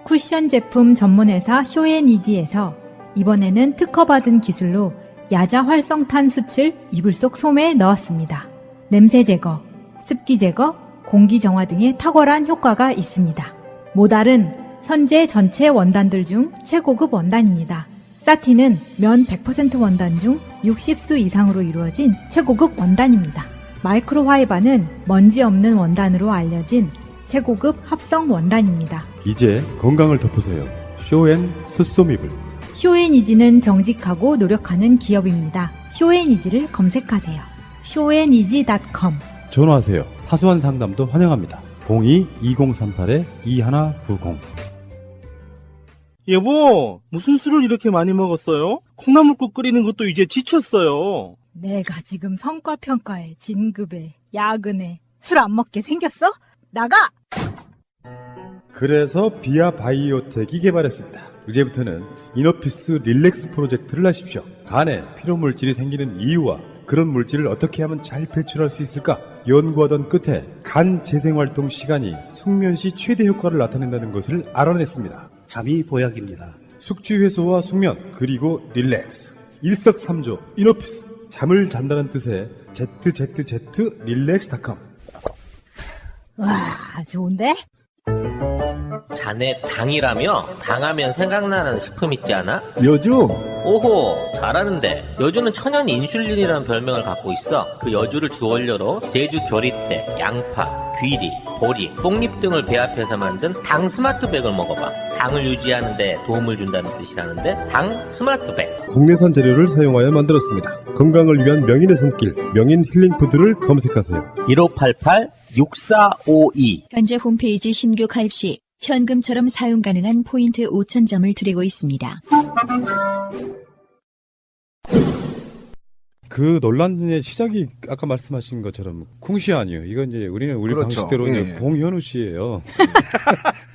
[SPEAKER 9] 쿠션 제품 전문회사 쇼앤이지에서 이번에는 특허받은 기술로 야자 활성탄 숯을 이불 속 솜에 넣었습니다. 냄새 제거, 습기 제거, 공기 정화 등의 탁월한 효과가 있습니다. 모달은 현재 전체 원단들 중 최고급 원단입니다. 사티는 면 100% 원단 중 60수 이상으로 이루어진 최고급 원단입니다. 마이크로화이바는 먼지 없는 원단으로 알려진 최고급 합성 원단입니다.
[SPEAKER 6] 이제 건강을 덮으세요. 쇼앤 수소미블.
[SPEAKER 9] 쇼앤이지는 정직하고 노력하는 기업입니다. 쇼앤이지를 검색하세요. 쇼앤이지.com.
[SPEAKER 6] 전화하세요. 사소한 상담도 환영합니다. 02-2038-2190.
[SPEAKER 19] 여보, 무슨 술을 이렇게 많이 먹었어요? 콩나물국 끓이는 것도 이제 지쳤어요.
[SPEAKER 9] 내가 지금 성과평가에 진급에 야근에 술 안 먹게 생겼어? 나가!
[SPEAKER 6] 그래서 비아바이오텍이 개발했습니다. 이제부터는 이너피스 릴렉스 프로젝트를 하십시오. 간에 피로물질이 생기는 이유와 그런 물질을 어떻게 하면 잘 배출할 수 있을까 연구하던 끝에 간 재생활동 시간이 숙면 시 최대 효과를 나타낸다는 것을 알아냈습니다.
[SPEAKER 8] 잠이 보약입니다.
[SPEAKER 6] 숙취 해소와 숙면 그리고 릴렉스 일석삼조 이너피스 잠을 잔다는 뜻의 ZZZ 릴렉스.com.
[SPEAKER 9] 와, 좋은데?
[SPEAKER 16] 자네 당이라며? 당하면 생각나는 식품 있지 않아?
[SPEAKER 7] 여주?
[SPEAKER 16] 오호, 잘하는데. 여주는 천연 인슐린이라는 별명을 갖고 있어. 그 여주를 주원료로 제주 조리대, 양파, 귀리, 보리, 뽕잎 등을 배합해서 만든 당 스마트백을 먹어봐. 당을 유지하는 데 도움을 준다는 뜻이라는데 당 스마트백.
[SPEAKER 6] 국내산 재료를 사용하여 만들었습니다. 건강을 위한 명인의 손길 명인 힐링푸드를 검색하세요.
[SPEAKER 16] 1588-6452.
[SPEAKER 1] 현재 홈페이지 신규 가입 시 현금처럼 사용 가능한 포인트 5,000점을 드리고 있습니다.
[SPEAKER 6] 그 논란의 시작이 아까 말씀하신 것처럼 쿵시 아니에요. 이건 이제 우리
[SPEAKER 7] 그렇죠.
[SPEAKER 6] 방식대로
[SPEAKER 7] 예,
[SPEAKER 6] 이제
[SPEAKER 7] 예.
[SPEAKER 6] 공현우 씨예요.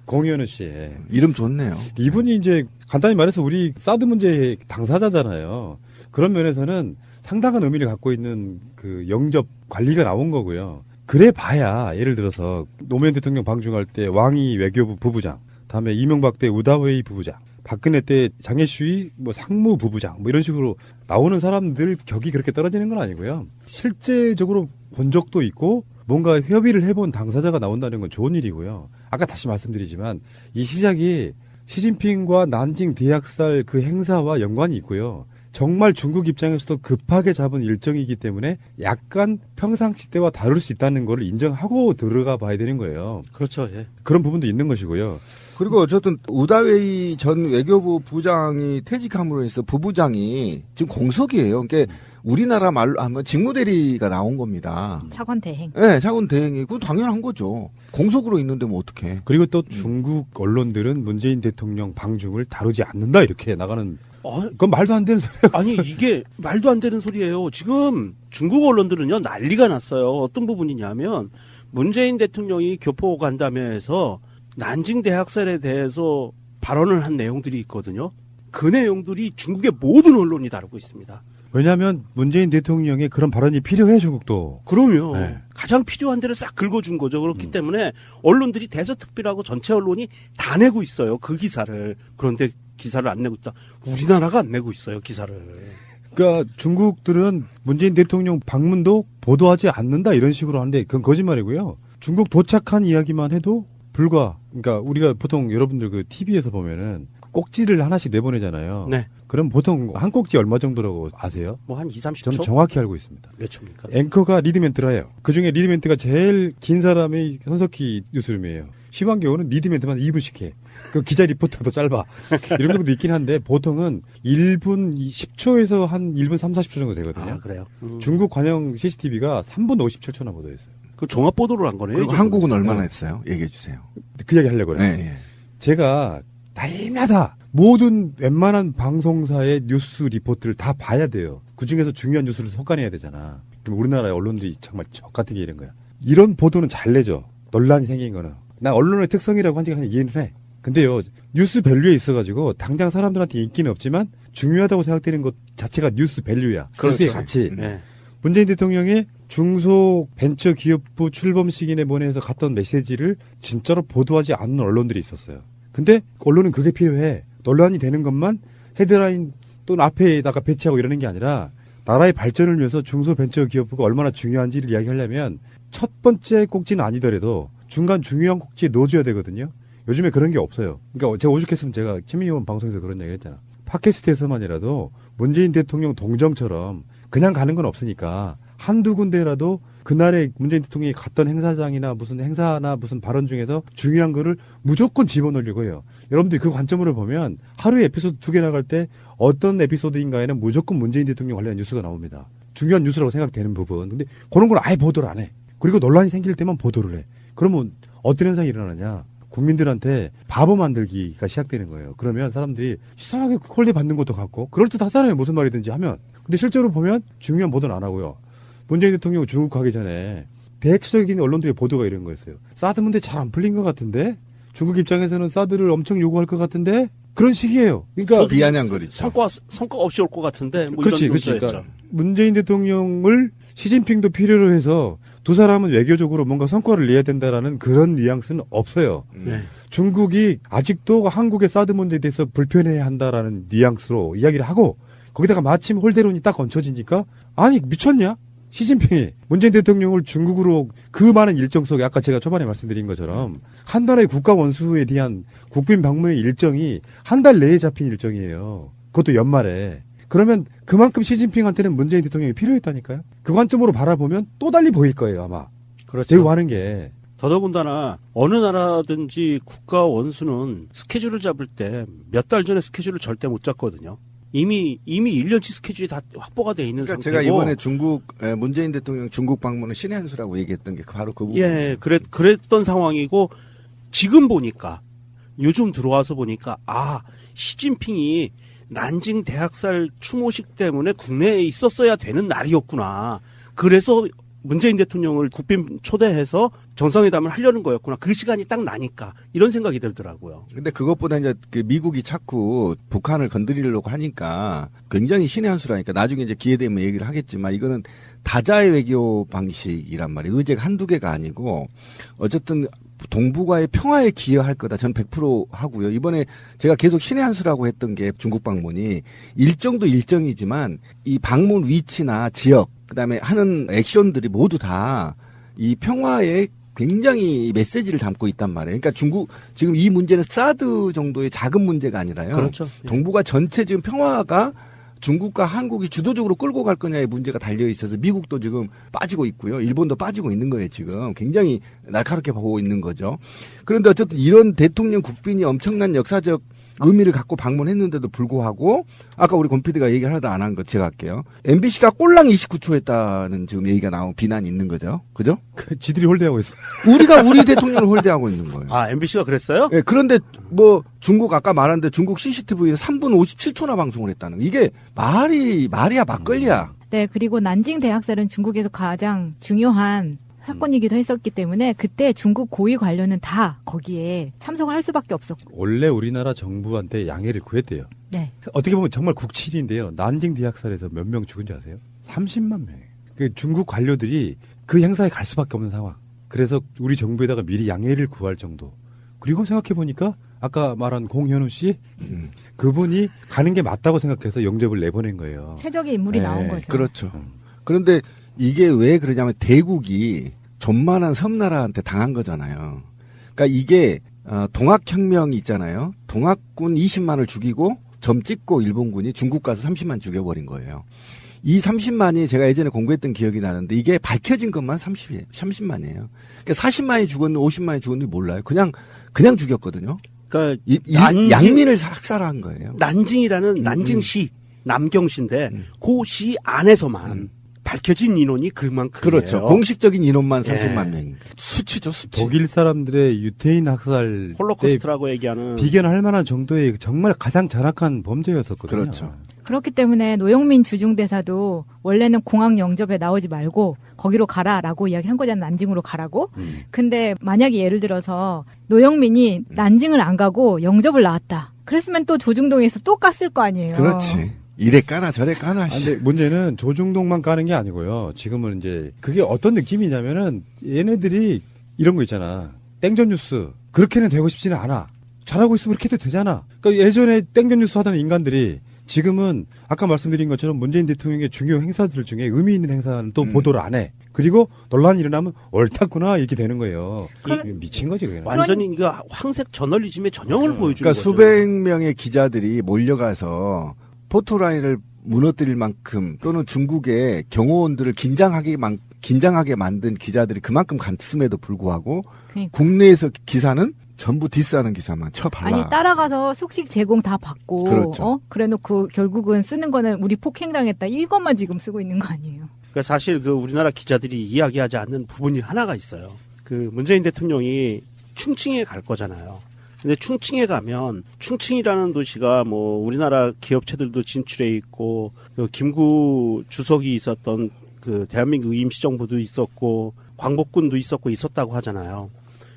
[SPEAKER 6] 공현우 씨.
[SPEAKER 7] 이름 좋네요.
[SPEAKER 6] 이분이 이제 간단히 말해서 우리 사드 문제의 당사자잖아요. 그런 면에서는 상당한 의미를 갖고 있는 그 영접 관리가 나온 거고요. 그래 봐야 예를 들어서 노무현 대통령 방중할 때 왕이 외교부 부부장, 다음에 이명박 때 우다웨이 부부장, 박근혜 때 장혜슈이 뭐 상무 부부장 뭐 이런 식으로 나오는 사람들 격이 그렇게 떨어지는 건 아니고요. 실제적으로 본 적도 있고 뭔가 협의를 해본 당사자가 나온다는 건 좋은 일이고요. 아까 다시 말씀드리지만 이 시작이 시진핑과 난징 대학살 그 행사와 연관이 있고요. 정말 중국 입장에서도 급하게 잡은 일정이기 때문에 약간 평상시 때와 다를 수 있다는 걸 인정하고 들어가 봐야 되는 거예요.
[SPEAKER 8] 그렇죠. 예.
[SPEAKER 6] 그런 부분도 있는 것이고요.
[SPEAKER 7] 그리고 어쨌든 우다웨이 전 외교부 부장이 퇴직함으로 해서 부부장이 지금 공석이에요. 그러니까 우리나라 말로 하면 직무대리가 나온 겁니다.
[SPEAKER 9] 차관 대행.
[SPEAKER 7] 네, 차관 대행이 그건 당연한 거죠. 공석으로 있는데 뭐 어떡해.
[SPEAKER 6] 그리고 또 중국 언론들은 문재인 대통령 방중을 다루지 않는다 이렇게 나가는 그건 말도 안 되는 소리예요.
[SPEAKER 8] 아니 이게 말도 안 되는 소리예요. 지금 중국 언론들은요 난리가 났어요. 어떤 부분이냐면 문재인 대통령이 교포 간담회에서 난징 대학살에 대해서 발언을 한 내용들이 있거든요. 그 내용들이 중국의 모든 언론이 다루고 있습니다.
[SPEAKER 6] 왜냐하면 문재인 대통령의 그런 발언이 필요해 중국도.
[SPEAKER 8] 그럼요.
[SPEAKER 6] 네.
[SPEAKER 8] 가장 필요한 데를 싹 긁어준 거죠. 그렇기 때문에 언론들이 대서특필하고 전체 언론이 다 내고 있어요. 그 기사를. 그런데 기사를 안 내고 있다. 우리나라가 안 내고 있어요. 기사를.
[SPEAKER 6] 그러니까 중국들은 문재인 대통령 방문도 보도하지 않는다 이런 식으로 하는데 그건 거짓말이고요. 중국 도착한 이야기만 해도 불과 그러니까 우리가 보통 여러분들 그 TV에서 보면은 꼭지를 하나씩 내보내잖아요.
[SPEAKER 8] 네.
[SPEAKER 6] 그럼 보통 한 꼭지 얼마 정도라고 아세요?
[SPEAKER 8] 뭐 한 2, 30초?
[SPEAKER 6] 저는 정확히 알고 있습니다.
[SPEAKER 8] 몇 초입니까?
[SPEAKER 6] 앵커가 리드멘트를 해요. 그중에 리드멘트가 제일 긴 사람이 손석희 뉴스룸이에요. 심한 경우는 리드멘트만 2분씩 해. 그 기자 리포터도 짧아. 이런 경우도 있긴 한데 보통은 1분 10초에서 한 1분 3, 40초 정도 되거든요.
[SPEAKER 8] 아, 그래요?
[SPEAKER 6] 중국 관영 CCTV가 3분 57초나 보도했어요.
[SPEAKER 8] 그 종합 보도를 한 거네요.
[SPEAKER 7] 그리고 한국은 얼마나 했어요? 얘기해 주세요.
[SPEAKER 6] 그 얘기 하려고 해요.
[SPEAKER 7] 네, 예.
[SPEAKER 6] 제가 날마다 모든 웬만한 방송사의 뉴스 리포트를 다 봐야 돼요. 그중에서 중요한 뉴스를 속아내야 되잖아. 그럼 우리나라의 언론들이 정말 적 같은 게 이런 거야. 이런 보도는 잘 내죠. 논란이 생긴 거는. 난 언론의 특성이라고 한 지가 이해는 해. 근데요, 뉴스 밸류에 있어가지고 당장 사람들한테 인기는 없지만 중요하다고 생각되는 것 자체가 뉴스 밸류야.
[SPEAKER 7] 그렇죠.
[SPEAKER 6] 뉴스의 가치.
[SPEAKER 8] 네.
[SPEAKER 6] 문재인 대통령의 중소벤처기업부 출범식인에 보내서 갔던 메시지를 진짜로 보도하지 않는 언론들이 있었어요. 근데 언론은 그게 필요해. 논란이 되는 것만 헤드라인 또는 앞에다가 배치하고 이러는 게 아니라 나라의 발전을 위해서 중소벤처기업부가 얼마나 중요한지를 이야기하려면 첫 번째 꼭지는 아니더라도 중간 중요한 꼭지에 넣어줘야 되거든요. 요즘에 그런 게 없어요. 그러니까 제가 오죽했으면 제가 최민희 의원 방송에서 그런 얘기 했잖아. 팟캐스트에서만이라도 문재인 대통령 동정처럼 그냥 가는 건 없으니까 한두 군데라도 그날에 문재인 대통령이 갔던 행사장이나 무슨 행사나 무슨 발언 중에서 중요한 거를 무조건 집어넣으려고 해요. 여러분들이 그 관점으로 보면 하루에 에피소드 2개 나갈 때 어떤 에피소드인가에는 무조건 문재인 대통령 관련한 뉴스가 나옵니다. 중요한 뉴스라고 생각되는 부분. 근데 그런 걸 아예 보도를 안 해. 그리고 논란이 생길 때만 보도를 해. 그러면 어떤 현상이 일어나냐. 국민들한테 바보 만들기가 시작되는 거예요. 그러면 사람들이 이상하게 홀대 받는 것도 같고 그럴 듯 하잖아요. 무슨 말이든지 하면. 근데 실제로 보면 중요한 보도는 안 하고요. 문재인 대통령 중국 가기 전에 대체적인 언론들의 보도가 이런 거였어요. 사드 문제 잘 안 풀린 것 같은데 중국 입장에서는 사드를 엄청 요구할 것 같은데 그런 식이에요. 그러니까
[SPEAKER 7] 비아냥거리죠.
[SPEAKER 8] 성과 없이 올 것 같은데 뭐
[SPEAKER 6] 그렇지,
[SPEAKER 8] 이런
[SPEAKER 6] 그렇지.
[SPEAKER 8] 문제였죠.
[SPEAKER 6] 그러니까 문재인 대통령을 시진핑도 필요로 해서 두 사람은 외교적으로 뭔가 성과를 내야 된다라는 그런 뉘앙스는 없어요.
[SPEAKER 8] 네.
[SPEAKER 6] 중국이 아직도 한국의 사드 문제에 대해서 불편해야 한다라는 뉘앙스로 이야기를 하고 거기다가 마침 홀대론이 딱 얹혀지니까 아니 미쳤냐? 시진핑이 문재인 대통령을 중국으로 그 많은 일정 속에 아까 제가 초반에 말씀드린 것처럼 한 나라의 국가 원수에 대한 국빈 방문의 일정이 한 달 내에 잡힌 일정이에요. 그것도 연말에. 그러면 그만큼 시진핑한테는 문재인 대통령이 필요했다니까요. 그 관점으로 바라보면 또 달리 보일 거예요 아마.
[SPEAKER 8] 그렇죠.
[SPEAKER 6] 대우하는 게.
[SPEAKER 8] 더더군다나 어느 나라든지 국가 원수는 스케줄을 잡을 때 몇 달 전에 스케줄을 절대 못 잡거든요. 이미 1년치 스케줄이 다 확보가 돼 있는
[SPEAKER 7] 그러니까
[SPEAKER 8] 상태고.
[SPEAKER 7] 제가 이번에 문재인 대통령 중국 방문은 신의 한 수라고 얘기했던 게 바로 그 부분.
[SPEAKER 8] 예, 그랬던 상황이고 지금 보니까 요즘 들어와서 보니까 시진핑이 난징 대학살 추모식 때문에 국내에 있었어야 되는 날이었구나. 그래서 문재인 대통령을 국빈 초대해서 정상회담을 하려는 거였구나. 그 시간이 딱 나니까 이런 생각이 들더라고요.
[SPEAKER 7] 근데 그것보다 이제 그 미국이 자꾸 북한을 건드리려고 하니까 굉장히 신의 한 수라니까 나중에 이제 기회 되면 얘기를 하겠지만 이거는 다자의 외교 방식이란 말이에요. 의제가 한두 개가 아니고 어쨌든 동북아의 평화에 기여할 거다. 전 100% 하고요. 이번에 제가 계속 신의 한 수라고 했던 게 중국 방문이 일정도 일정이지만 이 방문 위치나 지역 그다음에 하는 액션들이 모두 다 이 평화에 굉장히 메시지를 담고 있단 말이에요. 그러니까 중국 지금 이 문제는 사드 정도의 작은 문제가 아니라요.
[SPEAKER 8] 그렇죠.
[SPEAKER 7] 동북아 전체 지금 평화가 중국과 한국이 주도적으로 끌고 갈 거냐의 문제가 달려 있어서 미국도 지금 빠지고 있고요. 일본도 빠지고 있는 거예요, 지금. 굉장히 날카롭게 보고 있는 거죠. 그런데 어쨌든 이런 대통령 국빈이 엄청난 역사적 의미를 갖고 방문했는데도 불구하고 아까 우리 권 PD가 얘기를 하나도 안 한 거 제가 할게요. MBC가 꼴랑 29초 했다는 지금 얘기가 나온 비난이 있는 거죠. 그죠?
[SPEAKER 6] 지들이 홀대하고 있어.
[SPEAKER 7] 우리가 우리 대통령을 홀대하고 있는 거예요.
[SPEAKER 8] MBC가 그랬어요?
[SPEAKER 7] 네, 그런데 뭐 중국 아까 말한데 중국 CCTV는 3분 57초나 방송을 했다는 거. 이게 말이야 막걸리야.
[SPEAKER 9] 네, 그리고 난징 대학살은 중국에서 가장 중요한 사건이기도 했었기 때문에 그때 중국 고위 관료는 다 거기에 참석을 할 수밖에 없었고.
[SPEAKER 6] 원래 우리나라 정부한테 양해를 구했대요.
[SPEAKER 9] 네.
[SPEAKER 6] 어떻게 보면 정말 국치인데요. 난징 대학살에서 몇 명 죽은지 아세요? 30만 명. 그 중국 관료들이 그 행사에 갈 수밖에 없는 상황. 그래서 우리 정부에다가 미리 양해를 구할 정도. 그리고 생각해 보니까 아까 말한 공현우 씨 그분이 가는 게 맞다고 생각해서 영접을 내보낸 거예요.
[SPEAKER 9] 최적의 인물이 나온 거죠.
[SPEAKER 7] 그렇죠. 그런데 이게 왜 그러냐면 대국이 존만한 섬나라한테 당한 거잖아요. 그러니까 이게 동학혁명 있잖아요. 동학군 20만을 죽이고 점 찍고 일본군이 중국 가서 30만 죽여버린 거예요. 이 30만이 제가 예전에 공부했던 기억이 나는데 이게 밝혀진 것만 30만이에요. 그러니까 40만이 죽었는지 50만이 죽었는지 몰라요. 그냥 죽였거든요.
[SPEAKER 8] 그러니까
[SPEAKER 7] 양민을 학살한 거예요.
[SPEAKER 8] 난징이라는 난징시 남경시인데 그 시 안에서만 밝혀진 인원이 그만큼이에요.
[SPEAKER 7] 그렇죠. 공식적인 인원만 30만 명이니까. 수치죠, 수치.
[SPEAKER 6] 독일 사람들의 유태인 학살
[SPEAKER 8] 홀로코스트라고 얘기하는
[SPEAKER 6] 비견할 만한 정도의 정말 가장 잔악한 범죄였었거든요.
[SPEAKER 7] 그렇죠.
[SPEAKER 9] 그렇기 때문에 노영민 주중대사도 원래는 공항 영접에 나오지 말고 거기로 가라라고 이야기를 한 거잖아요. 난징으로 가라고. 근데 만약에 예를 들어서 노영민이 난징을 안 가고 영접을 나왔다. 그랬으면 또 조중동에서 또 깠을 거 아니에요.
[SPEAKER 7] 그렇지. 이래 까나 저래 까나.
[SPEAKER 6] 근데 문제는 조중동만 까는 게 아니고요. 지금은 이제 그게 어떤 느낌이냐면은 얘네들이 이런 거 있잖아. 땡전 뉴스 그렇게는 되고 싶지는 않아. 잘하고 있으면 그렇게 해도 되잖아. 그러니까 예전에 땡전 뉴스 하던 인간들이 지금은 아까 말씀드린 것처럼 문재인 대통령의 중요 행사들 중에 의미 있는 행사는 또 보도를 안 해. 그리고 논란이 일어나면 옳다구나 이렇게 되는 거예요. 미친 거지 그게.
[SPEAKER 8] 완전히 이거 황색 저널리즘의 전형을 보여주는
[SPEAKER 7] 그러니까
[SPEAKER 8] 거죠.
[SPEAKER 7] 수백 명의 기자들이 몰려가서 포토라인을 무너뜨릴 만큼 또는 중국의 경호원들을 긴장하게 만든 기자들이 그만큼 갔음에도 불구하고
[SPEAKER 9] 그러니까.
[SPEAKER 7] 국내에서 기사는 전부 디스하는 기사만 쳐발라.
[SPEAKER 9] 아니 따라가서 숙식 제공 다 받고
[SPEAKER 7] 그렇죠.
[SPEAKER 9] 그래놓고 결국은 쓰는 거는 우리 폭행당했다 이것만 지금 쓰고 있는 거 아니에요.
[SPEAKER 8] 그러니까 사실 그 우리나라 기자들이 이야기하지 않는 부분이 하나가 있어요. 그 문재인 대통령이 충칭에 갈 거잖아요. 근데 충칭에 가면 충칭이라는 도시가 뭐 우리나라 기업체들도 진출해 있고 그 김구 주석이 있었던 그 대한민국 임시정부도 있었고 광복군도 있었다고 하잖아요.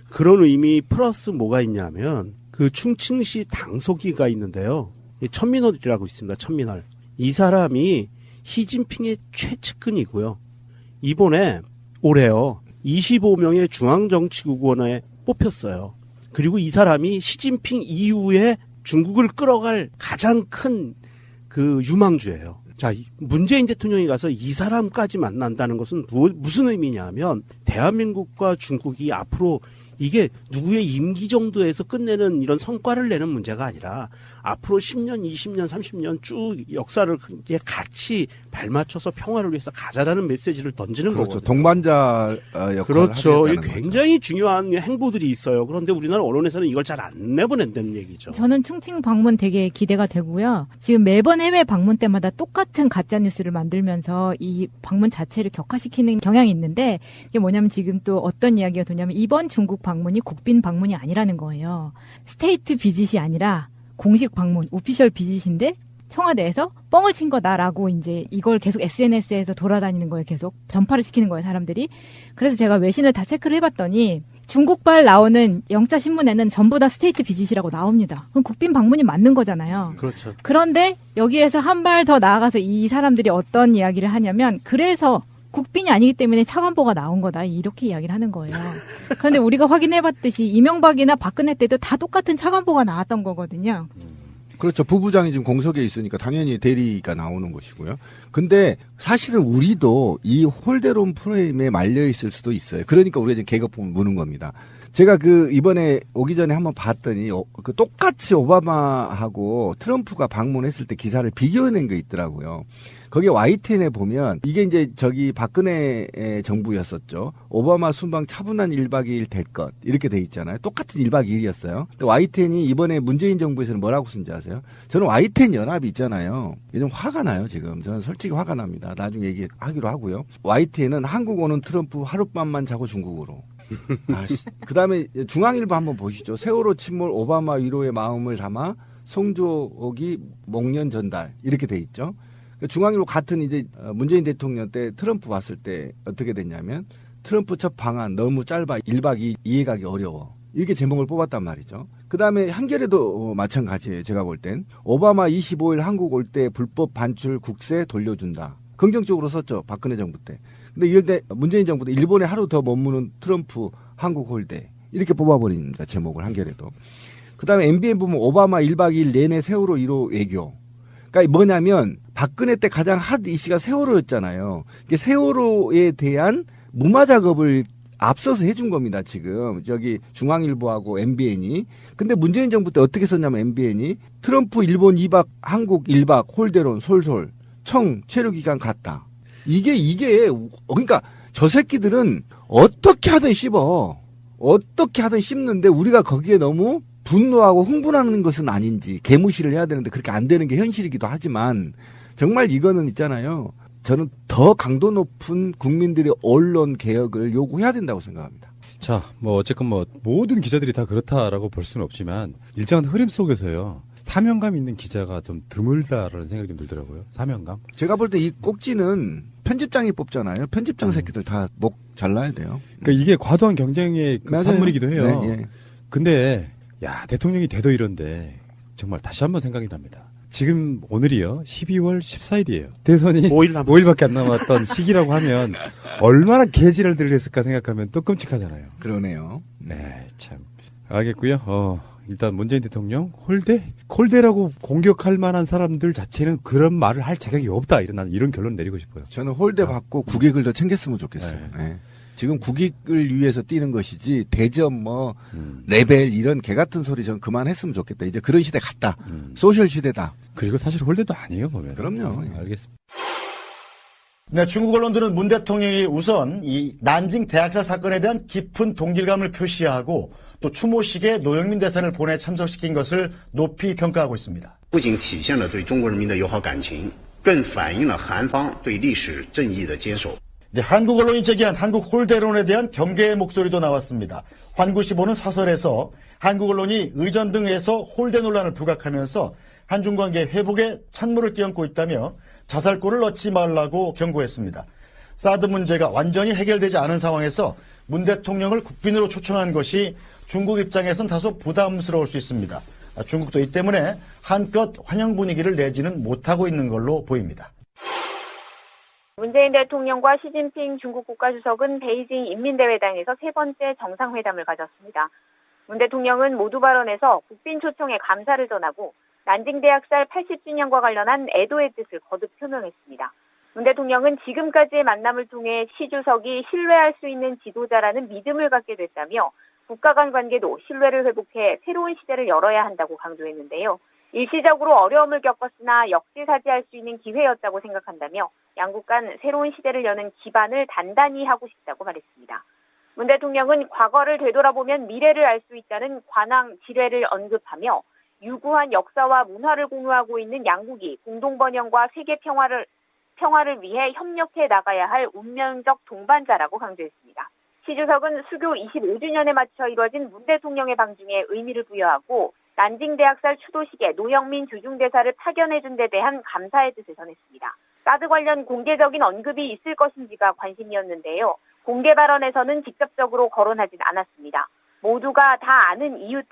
[SPEAKER 8] 그런 의미 플러스 뭐가 있냐면 그 충칭시 당서기가 있는데요. 천민월이라고 있습니다. 천민월. 이 사람이 시진핑의 최측근이고요. 이번에 올해요. 25명의 중앙정치국원에 뽑혔어요. 그리고 이 사람이 시진핑 이후에 중국을 끌어갈 가장 큰 그 유망주예요. 자, 문재인 대통령이 가서 이 사람까지 만난다는 것은 무슨 의미냐면 대한민국과 중국이 앞으로 이게 누구의 임기 정도에서 끝내는 이런 성과를 내는 문제가 아니라 앞으로 10년, 20년, 30년 쭉 역사를 같이 발맞춰서 평화를 위해서 가자라는 메시지를 던지는
[SPEAKER 7] 그렇죠.
[SPEAKER 8] 거거든요.
[SPEAKER 7] 동반자 역할을
[SPEAKER 8] 그렇죠.
[SPEAKER 7] 하겠다는
[SPEAKER 8] 굉장히 중요한 행보들이 있어요. 그런데 우리나라 언론에서는 이걸 잘 안 내보낸다는 얘기죠.
[SPEAKER 9] 저는 충칭 방문 되게 기대가 되고요. 지금 매번 해외 방문 때마다 똑같은 가짜 뉴스를 만들면서 이 방문 자체를 격화시키는 경향이 있는데 이게 뭐냐면 지금 또 어떤 이야기가 도냐면 이번 중국 방문이 국빈 방문이 아니라는 거예요. 스테이트 비짓이 아니라 공식 방문, 오피셜 비짓인데 청와대에서 뻥을 친 거다라고 이제 이걸 계속 SNS에서 돌아다니는 거예요. 계속 전파를 시키는 거예요, 사람들이. 그래서 제가 외신을 다 체크를 해봤더니 중국발 나오는 영자 신문에는 전부 다 스테이트 비짓이라고 나옵니다. 그럼 국빈 방문이 맞는 거잖아요.
[SPEAKER 8] 그렇죠.
[SPEAKER 9] 그런데 여기에서 한 발 더 나아가서 이 사람들이 어떤 이야기를 하냐면 그래서 국빈이 아니기 때문에 차관보가 나온 거다 이렇게 이야기를 하는 거예요. 그런데 우리가 확인해봤듯이 이명박이나 박근혜 때도 다 똑같은 차관보가 나왔던 거거든요.
[SPEAKER 7] 그렇죠. 부부장이 지금 공석에 있으니까 당연히 대리가 나오는 것이고요. 근데 사실은 우리도 이 홀대론 프레임에 말려 있을 수도 있어요. 그러니까 우리가 지금 개거품을 무는 겁니다. 제가 그 이번에 오기 전에 한번 봤더니 그 똑같이 오바마하고 트럼프가 방문했을 때 기사를 비교해낸 게 있더라고요. 거기에 YTN에 보면 이게 이제 저기 박근혜 정부였었죠. 오바마 순방 차분한 1박 2일 될 것 이렇게 돼 있잖아요. 똑같은 1박 2일이었어요. 근데 YTN이 이번에 문재인 정부에서는 뭐라고 쓴지 아세요? 저는 YTN 연합이 있잖아요. 요즘 화가 나요 지금. 저는 솔직히 화가 납니다. 나중에 얘기하기로 하고요. YTN은 한국 오는 트럼프 하룻밤만 자고 중국으로. 그 다음에 중앙일보 한번 보시죠. 세월호 침몰 오바마 위로의 마음을 담아 송조옥이 목련 전달 이렇게 돼 있죠. 중앙일보 같은 이제 문재인 대통령 때 트럼프 왔을 때 어떻게 됐냐면 트럼프 첫 방한 너무 짧아 1박 2일 이해가기 어려워. 이렇게 제목을 뽑았단 말이죠. 그 다음에 한겨레도 마찬가지예요. 제가 볼 땐 오바마 25일 한국 올 때 불법 반출 국세 돌려준다. 긍정적으로 썼죠. 박근혜 정부 때. 근데 이럴 때 문재인 정부 때 일본에 하루 더 머무는 트럼프 한국 홀대 이렇게 뽑아버립니다. 제목을 한겨레도. 그 다음에 MBN 보면 오바마 1박 2일 내내 세월호 1호 외교. 그러니까 뭐냐면 박근혜 때 가장 핫 이슈가 세월호였잖아요. 이게 세월호에 대한 무마 작업을 앞서서 해준 겁니다. 지금 저기 중앙일보하고 MBN이. 근데 문재인 정부 때 어떻게 썼냐면 MBN이 트럼프 일본 2박 한국 1박 홀대론 솔솔 청 체류기간 갔다. 이게 그러니까 저 새끼들은 어떻게 하든 씹어. 어떻게 하든 씹는데 우리가 거기에 너무 분노하고 흥분하는 것은 아닌지 개무시를 해야 되는데 그렇게 안 되는 게 현실이기도 하지만 정말 이거는 있잖아요. 저는 더 강도 높은 국민들의 언론 개혁을 요구해야 된다고 생각합니다.
[SPEAKER 6] 자, 뭐 어쨌건 뭐 모든 기자들이 다 그렇다라고 볼 수는 없지만 일정한 흐름 속에서요. 사명감 있는 기자가 좀 드물다라는 생각이 좀 들더라고요. 사명감.
[SPEAKER 7] 제가 볼 때 이 꼭지는 편집장이 뽑잖아요. 편집장 새끼들 다 목 잘라야 돼요.
[SPEAKER 6] 그러니까 이게 과도한 경쟁의 그 산물이기도 해요.
[SPEAKER 7] 네, 예.
[SPEAKER 6] 근데 야, 대통령이 돼도 이런데 정말 다시 한번 생각이 납니다. 지금 오늘이요. 12월 14일이에요. 대선이 5일밖에 안 남았던 시기라고 하면 얼마나 개지랄들을 했을까 생각하면 또 끔찍하잖아요.
[SPEAKER 7] 그러네요.
[SPEAKER 6] 네, 참. 알겠고요. 일단 문재인 대통령 홀대라고 공격할 만한 사람들 자체는 그런 말을 할 자격이 없다. 이런 결론 내리고 싶어요.
[SPEAKER 7] 저는 홀대 받고 국익을 더 챙겼으면 좋겠어요.
[SPEAKER 6] 네.
[SPEAKER 7] 네. 지금 국익을 위해서 뛰는 것이지 대전 뭐 레벨 이런 개 같은 소리 좀 그만했으면 좋겠다. 이제 그런 시대 갔다. 소셜 시대다.
[SPEAKER 6] 그리고 사실 홀대도 아니에요, 보면.
[SPEAKER 7] 그럼요.
[SPEAKER 6] 알겠습니다.
[SPEAKER 11] 네, 중국 언론들은 문 대통령이 우선 이 난징 대학살 사건에 대한 깊은 동질감을 표시하고 또 추모식에 노영민 대사를 보내 참석시킨 것을 높이 평가하고 있습니다.
[SPEAKER 20] 不仅体现了对中国人民的友好感情，更反映了韩方对历史正义的坚守。
[SPEAKER 11] 네, 한국 언론이 제기한 한국 홀대론에 대한 경계의 목소리도 나왔습니다. 환구시보는 사설에서 한국 언론이 의전 등에서 홀대 논란을 부각하면서 한중 관계 회복에 찬물을 끼얹고 있다며 자살골을 넣지 말라고 경고했습니다. 사드 문제가 완전히 해결되지 않은 상황에서 문 대통령을 국빈으로 초청한 것이 중국 입장에선 다소 부담스러울 수 있습니다. 중국도 이 때문에 한껏 환영 분위기를 내지는 못하고 있는 걸로 보입니다.
[SPEAKER 21] 문재인 대통령과 시진핑 중국 국가주석은 베이징 인민대회당에서 세 번째 정상회담을 가졌습니다. 문 대통령은 모두 발언에서 국빈 초청에 감사를 전하고 난징 대학살 80주년과 관련한 애도의 뜻을 거듭 표명했습니다. 문 대통령은 지금까지의 만남을 통해 시 주석이 신뢰할 수 있는 지도자라는 믿음을 갖게 됐다며 국가 간 관계도 신뢰를 회복해 새로운 시대를 열어야 한다고 강조했는데요. 일시적으로 어려움을 겪었으나 역지사지할 수 있는 기회였다고 생각한다며 양국 간 새로운 시대를 여는 기반을 단단히 하고 싶다고 말했습니다. 문 대통령은 과거를 되돌아보면 미래를 알 수 있다는 관왕 지뢰를 언급하며 유구한 역사와 문화를 공유하고 있는 양국이 공동번영과 세계 평화를 위해 협력해 나가야 할 운명적 동반자라고 강조했습니다. 시 주석은 수교 25주년에 맞춰 이뤄진 문 대통령의 방중에 의미를 부여하고 난징 대학살 추도식에 노영민 주중대사를 파견해준 데 대한 감사의 뜻을 전했습니다. 사드 관련 공개적인 언급이 있을 것인지가 관심이었는데요. 공개 발언에서는 직접적으로 거론하진 않았습니다. 모두가 다 아는 이유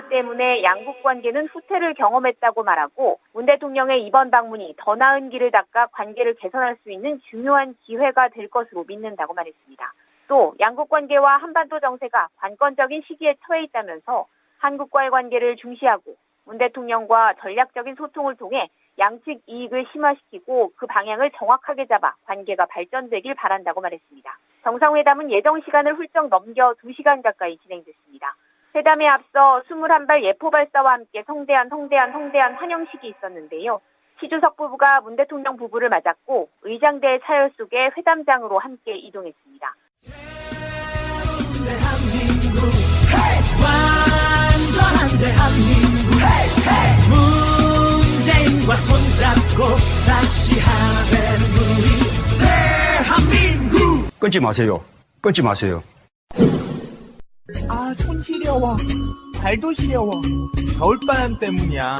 [SPEAKER 21] 때문에 양국 관계는 후퇴를 경험했다고 말하고 문 대통령의 이번 방문이 더 나은 길을 닦아 관계를 개선할 수 있는 중요한 기회가 될 것으로 믿는다고 말했습니다. 또 양국 관계와 한반도 정세가 관건적인 시기에 처해 있다면서 한국과의 관계를 중시하고 문 대통령과 전략적인 소통을 통해 양측 이익을 심화시키고 그 방향을 정확하게 잡아 관계가 발전되길 바란다고 말했습니다. 정상회담은 예정 시간을 훌쩍 넘겨 2시간 가까이 진행됐습니다. 회담에 앞서 21발 예포 발사와 함께 성대한 환영식이 있었는데요. 시 주석 부부가 문 대통령 부부를 맞았고 의장대의 차열 속에 회담장으로 함께 이동했습니다.
[SPEAKER 22] 대한민국, 완전한 대한민국, 문재인과 손잡고 다시 하는 우리 대한민국.
[SPEAKER 10] 끊지 마세요. 끊지 마세요.
[SPEAKER 23] 아, 손 시려워. 발도 시려워. 겨울바람 때문이야.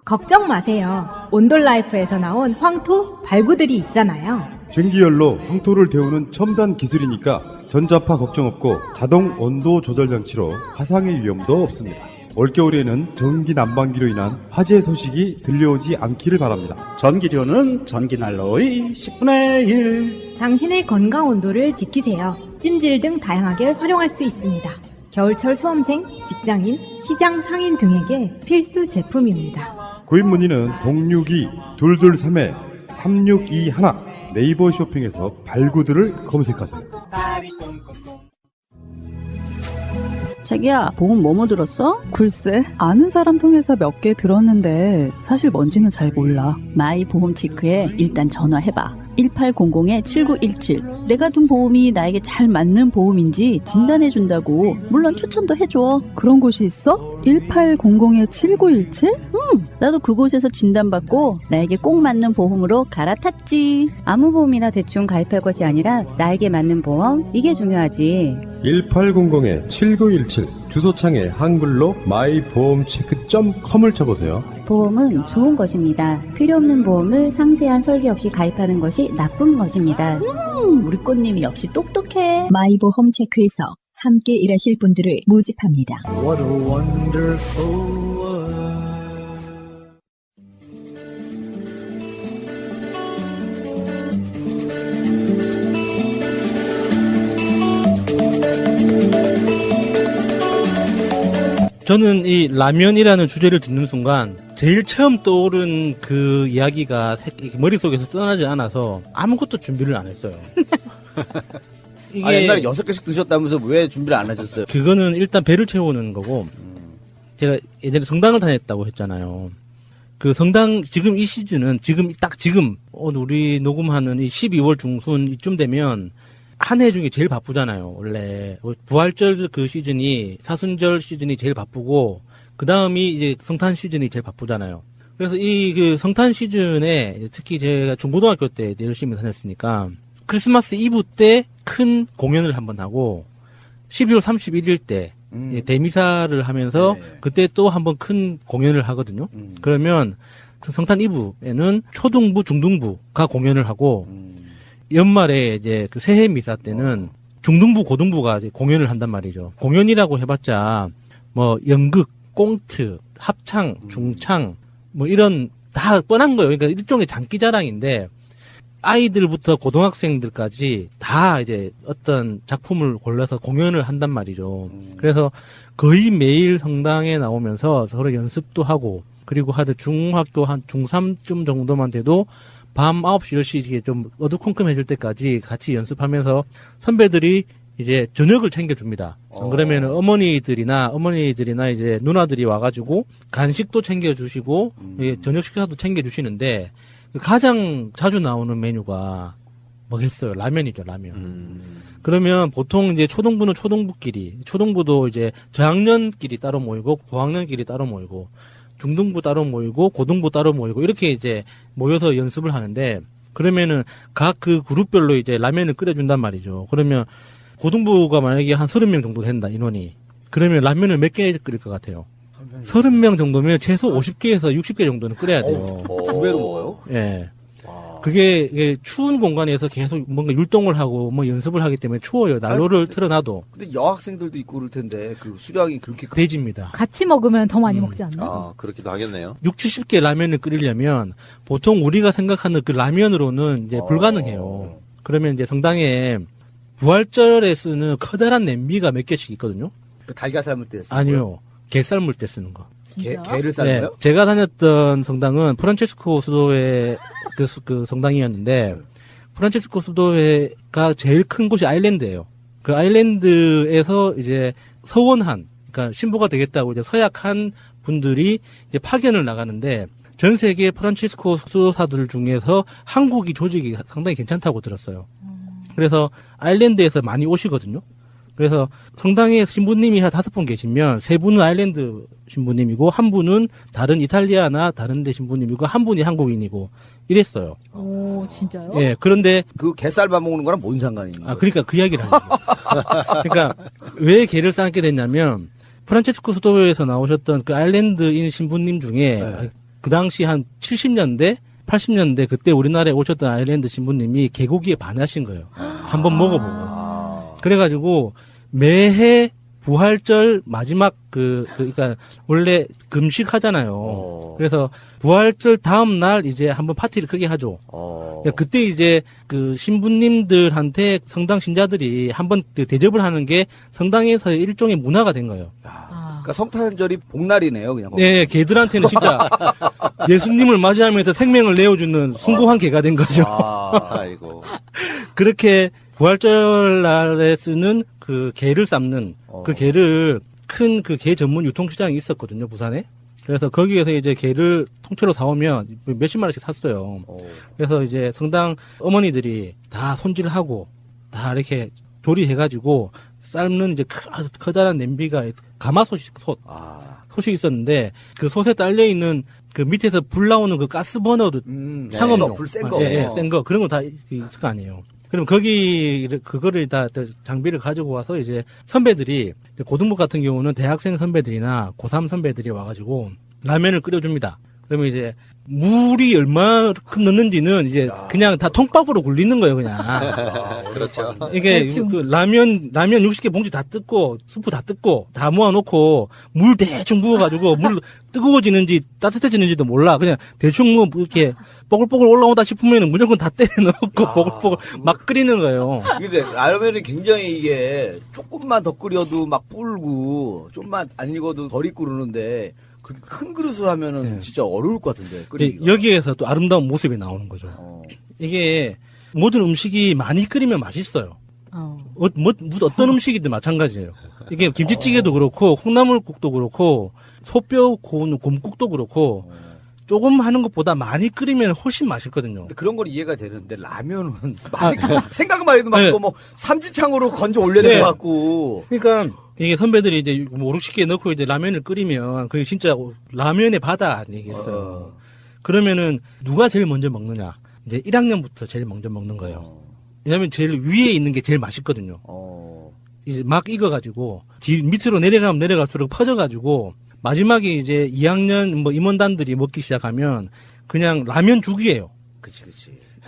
[SPEAKER 9] 걱정 마세요. 온돌라이프에서 나온 황토 발구들이 있잖아요.
[SPEAKER 6] 전기열로 황토를 데우는 첨단 기술이니까 전자파 걱정 없고 자동 온도 조절 장치로 화상의 위험도 없습니다. 올겨울에는 전기 난방기로 인한 화재 소식이 들려오지 않기를 바랍니다.
[SPEAKER 8] 전기료는 전기난로의 10분의 1.
[SPEAKER 9] 당신의 건강 온도를 지키세요. 찜질 등 다양하게 활용할 수 있습니다. 겨울철 수험생, 직장인, 시장 상인 등에게 필수 제품입니다.
[SPEAKER 6] 구입 문의는 062-223-3621 네이버 쇼핑에서 발구들을 검색하세요.
[SPEAKER 5] 자기야, 보험 뭐뭐 들었어? 글쎄, 아는 사람 통해서 몇 개 들었는데 사실 뭔지는 잘 몰라. 마이 보험 체크에 일단 전화해봐. 1800-7917. 내가 든 보험이 나에게 잘 맞는 보험인지 진단해준다고. 물론 추천도 해줘. 그런 곳이 있어? 1800-7917? 나도 그곳에서 진단받고 나에게 꼭 맞는 보험으로 갈아탔지.
[SPEAKER 17] 아무 보험이나 대충 가입할 것이 아니라 나에게 맞는 보험, 이게 중요하지.
[SPEAKER 6] 1800-7917 주소창에 한글로 my보험체크.com을 쳐보세요.
[SPEAKER 17] 보험은 좋은 것입니다. 필요 없는 보험을 상세한 설계 없이 가입하는 것이 나쁜 것입니다.
[SPEAKER 5] 우리 꽃님이 역시 똑똑해.
[SPEAKER 1] 마이보험 체크에서 함께 일하실 분들을 모집합니다.
[SPEAKER 23] What a wonderful world.
[SPEAKER 19] 저는 이 라면이라는 주제를 듣는 순간 제일 처음 떠오른 그 이야기가 머릿속에서 떠나지 않아서 아무것도 준비를 안 했어요. 이게
[SPEAKER 2] 옛날에 6개씩 드셨다면서 왜 준비를 안 하셨어요?
[SPEAKER 19] 그거는 일단 배를 채우는 거고, 제가 예전에 성당을 다녔다고 했잖아요. 그 성당, 지금 이 시즌은, 지금, 우리 녹음하는 이 12월 중순 이쯤 되면, 한 해 중에 제일 바쁘잖아요, 원래. 부활절 그 시즌이, 사순절 시즌이 제일 바쁘고, 그 다음이 이제 성탄 시즌이 제일 바쁘잖아요. 그래서 이 그 성탄 시즌에, 특히 제가 중고등학교 때 열심히 다녔으니까, 크리스마스 이브 때 큰 공연을 한번 하고, 12월 31일 때, 대미사를 하면서 그때 또 한번 큰 공연을 하거든요. 그러면 그 성탄 이브에는 초등부, 중등부가 공연을 하고 연말에 이제 그 새해 미사 때는 중등부, 고등부가 이제 공연을 한단 말이죠. 공연이라고 해봤자 뭐 연극, 꽁트, 합창, 중창 뭐 이런 다 뻔한 거예요. 그러니까 일종의 장기자랑인데 아이들부터 고등학생들까지 다 이제 어떤 작품을 골라서 공연을 한단 말이죠. 그래서 거의 매일 성당에 나오면서 서로 연습도 하고, 그리고 하여튼 중학교 한 중3쯤 정도만 돼도 밤 9시, 10시 이게 좀 어두컴컴해질 때까지 같이 연습하면서 선배들이 이제 저녁을 챙겨줍니다. 안 그러면 어머니들이나 이제 누나들이 와가지고 간식도 챙겨주시고, 저녁 식사도 챙겨주시는데, 가장 자주 나오는 메뉴가 뭐겠어요? 라면이죠, 라면. 그러면 보통 이제 초등부는 초등부끼리, 초등부도 이제 저학년끼리 따로 모이고, 고학년끼리 따로 모이고, 중등부 따로 모이고, 고등부 따로 모이고, 이렇게 이제 모여서 연습을 하는데, 그러면은 각 그 그룹별로 이제 라면을 끓여준단 말이죠. 그러면 고등부가 만약에 한 30명 정도 된다, 인원이. 그러면 라면을 몇 개 끓일 것 같아요? 30명 정도면 최소 50개에서 60개 정도는 끓여야 돼요.
[SPEAKER 2] 2배로 먹어요?
[SPEAKER 19] 예. 그게 추운 공간에서 계속 뭔가 율동을 하고 뭐 연습을 하기 때문에 추워요. 난로를 틀어놔도.
[SPEAKER 2] 근데 여학생들도 있고 그럴 텐데 그 수량이 그렇게
[SPEAKER 19] 돼집니다.
[SPEAKER 9] 같이 먹으면 더 많이 먹지 않나?
[SPEAKER 2] 아, 그렇기도 하겠네요.
[SPEAKER 19] 60, 70개 라면을 끓이려면 보통 우리가 생각하는 그 라면으로는 이제 불가능해요. 그러면 이제 성당에 부활절에 쓰는 커다란 냄비가 몇 개씩 있거든요.
[SPEAKER 2] 그 달걀 삶을 때 쓰는
[SPEAKER 19] 아니요. 게 삶을 때 쓰는 거.
[SPEAKER 2] 게를 삶아요?
[SPEAKER 19] 네, 제가 다녔던 성당은 프란체스코 수도의 그 성당이었는데, 프란체스코 수도회가 제일 큰 곳이 아일랜드예요. 그 아일랜드에서 이제 서원한, 그러니까 신부가 되겠다고 이제 서약한 분들이 이제 파견을 나가는데, 전 세계 프란체스코 수도사들 중에서 한국이 조직이 상당히 괜찮다고 들었어요. 그래서 아일랜드에서 많이 오시거든요. 그래서 성당에 신부님이 한 5분 계시면 3분은 아일랜드 신부님이고, 1분은 다른 이탈리아나 다른 데 신부님이고, 1분이 한국인이고 이랬어요.
[SPEAKER 9] 오, 진짜요?
[SPEAKER 19] 예. 그런데
[SPEAKER 2] 그 게쌀밥 먹는 거랑 뭔 상관이 있는 거예요?
[SPEAKER 19] 그러니까 그 이야기를 하는 거예요. 그러니까 왜 게를 쌓게 됐냐면, 프란체스코 수도회에서 나오셨던 그 아일랜드인 신부님 중에 그 당시 한 70년대 80년대 그때 우리나라에 오셨던 아일랜드 신부님이 개고기에 반하신 거예요. 한번 먹어보고. 그래가지고 매해 부활절 마지막 그러니까 원래 금식하잖아요. 그래서 부활절 다음 날 이제 한번 파티를 크게 하죠. 그때 이제 그 신부님들한테 성당 신자들이 한번 대접을 하는 게 성당에서의 일종의 문화가 된 거예요.
[SPEAKER 2] 그러니까 성탄절이 복날이네요, 그냥.
[SPEAKER 19] 네, 개들한테는 진짜 예수님을 맞이하면서 생명을 내어주는 숭고한 개가 된 거죠.
[SPEAKER 2] 아이고.
[SPEAKER 19] 그렇게 부활절 날에 쓰는 그 게를 삶는 그 게를 큰 그 게 전문 유통시장이 있었거든요, 부산에. 그래서 거기에서 이제 게를 통째로 사오면 몇십만 원씩 샀어요. 그래서 이제 성당 어머니들이 다 손질하고 다 이렇게 조리해가지고 삶는 이제 커다란 냄비가 가마솥이 있었는데, 그 솥에 딸려있는 그 밑에서 불 나오는 그 가스 버너도 상업용.
[SPEAKER 2] 불 센 거.
[SPEAKER 19] 예, 센 거. 그런 거 다 있을 거 아니에요. 그럼 그거를 다 장비를 가지고 와서 이제 선배들이, 고등부 같은 경우는 대학생 선배들이나 고3 선배들이 와가지고 라면을 끓여줍니다. 그러면 이제 물이 얼마큼 넣는지는 이제 그냥 다 통밥으로 굴리는 거예요, 그냥.
[SPEAKER 2] 그렇죠.
[SPEAKER 19] 이게 그 라면 60개 봉지 다 뜯고, 수프 다 뜯고, 다 모아놓고, 물 대충 부어가지고, 물 뜨거워지는지 따뜻해지는지도 몰라. 그냥 대충 뭐 이렇게 뽀글뽀글 올라오다 싶으면 무조건 다 떼 넣고 뽀글뽀글 막 끓이는 거예요.
[SPEAKER 2] 근데 라면이 굉장히 이게 조금만 더 끓여도 막 불고, 좀만 안 익어도 덜 익고 그러는데, 그렇게 큰 그릇을 하면은 진짜 어려울 것 같은데.
[SPEAKER 19] 이제
[SPEAKER 2] 끓이기가.
[SPEAKER 19] 여기에서 또 아름다운 모습이 나오는 거죠. 이게 모든 음식이 많이 끓이면 맛있어요. 어떤 음식이든 마찬가지예요. 이게 김치찌개도 그렇고 콩나물국도 그렇고 소뼈 고운 곰국도 그렇고 조금 하는 것보다 많이 끓이면 훨씬 맛있거든요.
[SPEAKER 2] 근데 그런 건 이해가 되는데 라면은 많이 생각만 해도 막
[SPEAKER 19] 네.
[SPEAKER 2] 뭐 삼지창으로 건져 올려야 될 것 같고.
[SPEAKER 19] 그러니까 이게 선배들이 이제 5, 60개 넣고 이제 라면을 끓이면 그게 진짜 라면의 바다 아니겠어요. 그러면은 누가 제일 먼저 먹느냐? 이제 1학년부터 제일 먼저 먹는 거예요. 왜냐면 제일 위에 있는 게 제일 맛있거든요. 이제 막 익어가지고 밑으로 내려가면 내려갈수록 퍼져가지고 마지막에 이제 2학년 뭐 임원단들이 먹기 시작하면 그냥 라면 죽이에요.
[SPEAKER 2] 그치.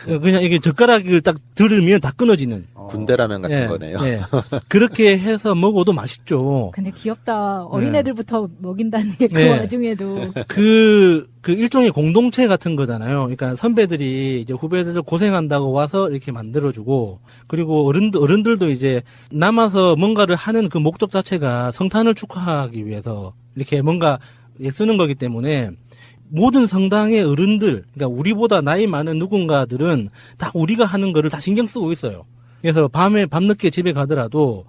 [SPEAKER 19] 그냥 이게 젓가락을 딱 들으면 다 끊어지는.
[SPEAKER 3] 군대라면 같은
[SPEAKER 19] 예,
[SPEAKER 3] 거네요.
[SPEAKER 19] 예. 그렇게 해서 먹어도 맛있죠.
[SPEAKER 9] 근데 귀엽다. 어린애들부터 먹인다는 게 그
[SPEAKER 19] 네.
[SPEAKER 9] 와중에도.
[SPEAKER 19] 그 일종의 공동체 같은 거잖아요. 그러니까 선배들이 이제 후배들 고생한다고 와서 이렇게 만들어주고, 그리고 어른들도 이제 남아서 뭔가를 하는 그 목적 자체가 성탄을 축하하기 위해서 이렇게 뭔가 쓰는 거기 때문에 모든 성당의 어른들, 그러니까 우리보다 나이 많은 누군가들은 다 우리가 하는 거를 다 신경 쓰고 있어요. 그래서 밤늦게 집에 가더라도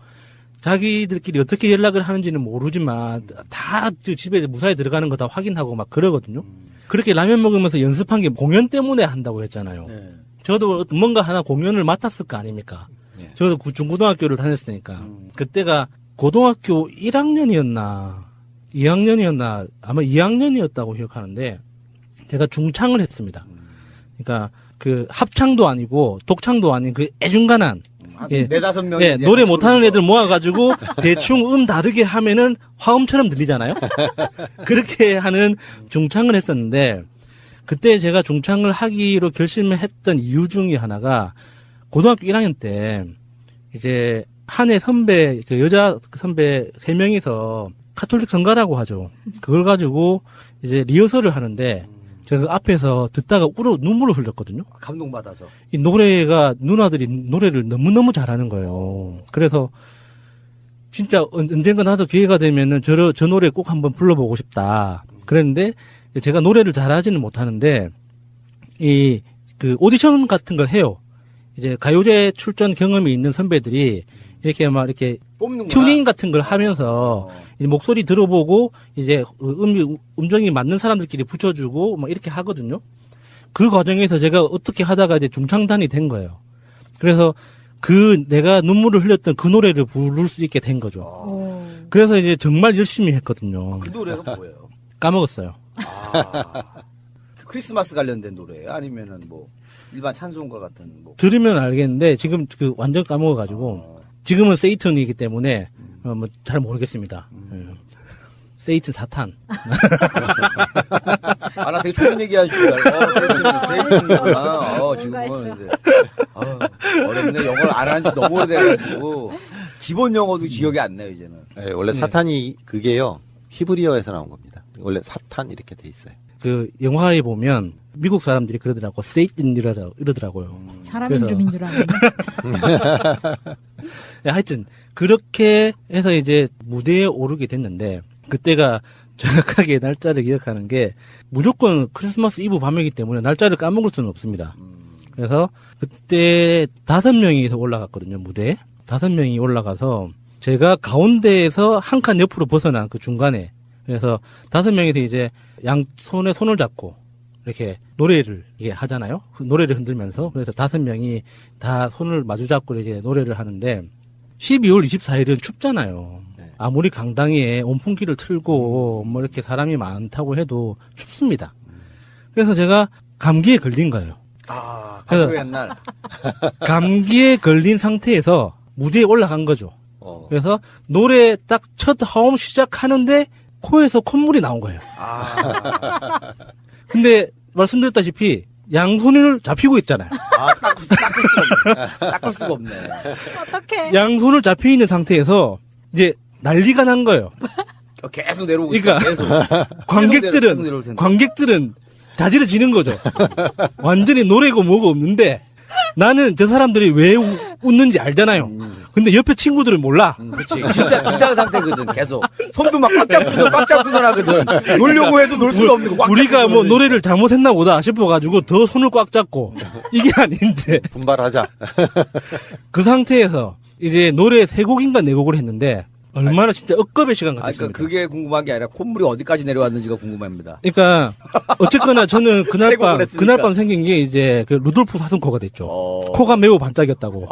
[SPEAKER 19] 자기들끼리 어떻게 연락을 하는지는 모르지만 다 집에 무사히 들어가는 거 다 확인하고 막 그러거든요. 그렇게 라면 먹으면서 연습한 게 공연 때문에 한다고 했잖아요. 저도 뭔가 하나 공연을 맡았을 거 아닙니까? 저도 중고등학교를 다녔으니까. 그때가 고등학교 1학년이었나 2학년이었나 아마 2학년이었다고 기억하는데 제가 중창을 했습니다. 그러니까 그 합창도 아니고 독창도 아닌 그 애중간한
[SPEAKER 2] 네다섯 명이
[SPEAKER 19] 예, 노래 못하는 애들 모아가지고 대충 다르게 하면은 화음처럼 들리잖아요. 그렇게 하는 중창을 했었는데 그때 제가 중창을 하기로 결심을 했던 이유 중에 하나가 고등학교 1학년 때 이제 한 해 선배 그 여자 선배 3명이서 카톨릭 성가라고 하죠. 그걸 가지고 이제 리허설을 하는데 제가 그 앞에서 듣다가 눈물을 흘렸거든요.
[SPEAKER 2] 감동받아서.
[SPEAKER 19] 이 노래가 누나들이 노래를 너무너무 잘하는 거예요. 그래서 진짜 언젠가 나도 기회가 되면은 저 노래 꼭 한번 불러보고 싶다. 그랬는데 제가 노래를 잘하지는 못하는데 그 오디션 같은 걸 해요. 이제 가요제 출전 경험이 있는 선배들이 이렇게 막 이렇게
[SPEAKER 2] 뽑는구나.
[SPEAKER 19] 튜닝 같은 걸 하면서 이제 목소리 들어보고 이제 음정이 맞는 사람들끼리 붙여주고 막 이렇게 하거든요. 그 과정에서 제가 어떻게 하다가 이제 중창단이 된 거예요. 그래서 내가 눈물을 흘렸던 그 노래를 부를 수 있게 된 거죠. 그래서 이제 정말 열심히 했거든요.
[SPEAKER 2] 그 노래가 뭐예요?
[SPEAKER 19] 까먹었어요.
[SPEAKER 2] 크리스마스 관련된 노래예요? 아니면은 뭐 일반 찬송가 같은 뭐.
[SPEAKER 19] 들으면 알겠는데 지금 완전 까먹어가지고 지금은 세이튼이기 때문에 뭐 잘 모르겠습니다. 세이튼 사탄.
[SPEAKER 2] 나 되게 좋은 얘기 하실 줄 알고 세이튼이구나. 지금은 이제 어렵네. 영어를 안 한 지 너무 오래돼가지고 기본 영어도 기억이 안 나요 이제는.
[SPEAKER 3] 네, 원래 사탄이 그게요 히브리어에서 나온 겁니다. 원래 사탄 이렇게 돼 있어요.
[SPEAKER 19] 그 영화에 보면 미국 사람들이 그러더라고 세이튼 이러더라고요.
[SPEAKER 9] 사람 이름인 줄 알았네.
[SPEAKER 19] 네, 하여튼 그렇게 해서 이제 무대에 오르게 됐는데 그때가 정확하게 날짜를 기억하는 게 무조건 크리스마스 이브 밤이기 때문에 날짜를 까먹을 수는 없습니다. 그래서 그때 5명이서 올라갔거든요, 무대에. 5명이 올라가서 제가 가운데에서 한 칸 옆으로 벗어난 그 중간에 그래서 5명이서 이제 양 손에 손을 잡고 이렇게 노래를 이게 하잖아요. 노래를 흔들면서 그래서 5명이 다 손을 마주 잡고 이제 노래를 하는데 12월 24일은 춥잖아요. 아무리 강당에 온풍기를 틀고 뭐 이렇게 사람이 많다고 해도 춥습니다. 그래서 제가 감기에 걸린 거예요.
[SPEAKER 2] 그래서 옛날
[SPEAKER 19] 감기에 걸린 상태에서 무대에 올라간 거죠. 그래서 노래 딱 첫 화음 시작하는데 코에서 콧물이 나온 거예요. 근데 말씀드렸다시피 양손을 잡히고 있잖아요.
[SPEAKER 2] 닦을 수가 없네.
[SPEAKER 9] 어떡해.
[SPEAKER 19] 양손을 잡혀 있는 상태에서 이제 난리가 난 거예요.
[SPEAKER 2] 계속 내려오고
[SPEAKER 19] 그러니까
[SPEAKER 2] 있어요.
[SPEAKER 19] 관객들은 자지러지는 거죠. 완전히 노래고 뭐고 없는데 나는 저 사람들이 왜 웃는지 알잖아요. 근데 옆에 친구들은 몰라.
[SPEAKER 2] 그렇지. 진짜 긴장 상태거든. 계속 손도 막 꽉 잡고서 하거든. 놀려고 해도 놀 수가 없는 거. 꽉
[SPEAKER 19] 우리가
[SPEAKER 2] 잡고서
[SPEAKER 19] 뭐
[SPEAKER 2] 하거든.
[SPEAKER 19] 노래를 잘못했나 보다 싶어가지고 더 손을 꽉 잡고 이게 아닌데
[SPEAKER 3] 분발하자.
[SPEAKER 19] 그 상태에서 이제 노래 3곡인가 4곡을 했는데 얼마나 진짜 억겁의 시간 같았습니다.
[SPEAKER 2] 그러니까 그게 궁금한 게 아니라 콧물이 어디까지 내려왔는지가 궁금합니다.
[SPEAKER 19] 그러니까 어쨌거나 저는
[SPEAKER 2] 세 곡을 했으니까.
[SPEAKER 19] 그날 밤 생긴 게 이제 그 루돌프 사슴코가 됐죠. 코가 매우 반짝였다고.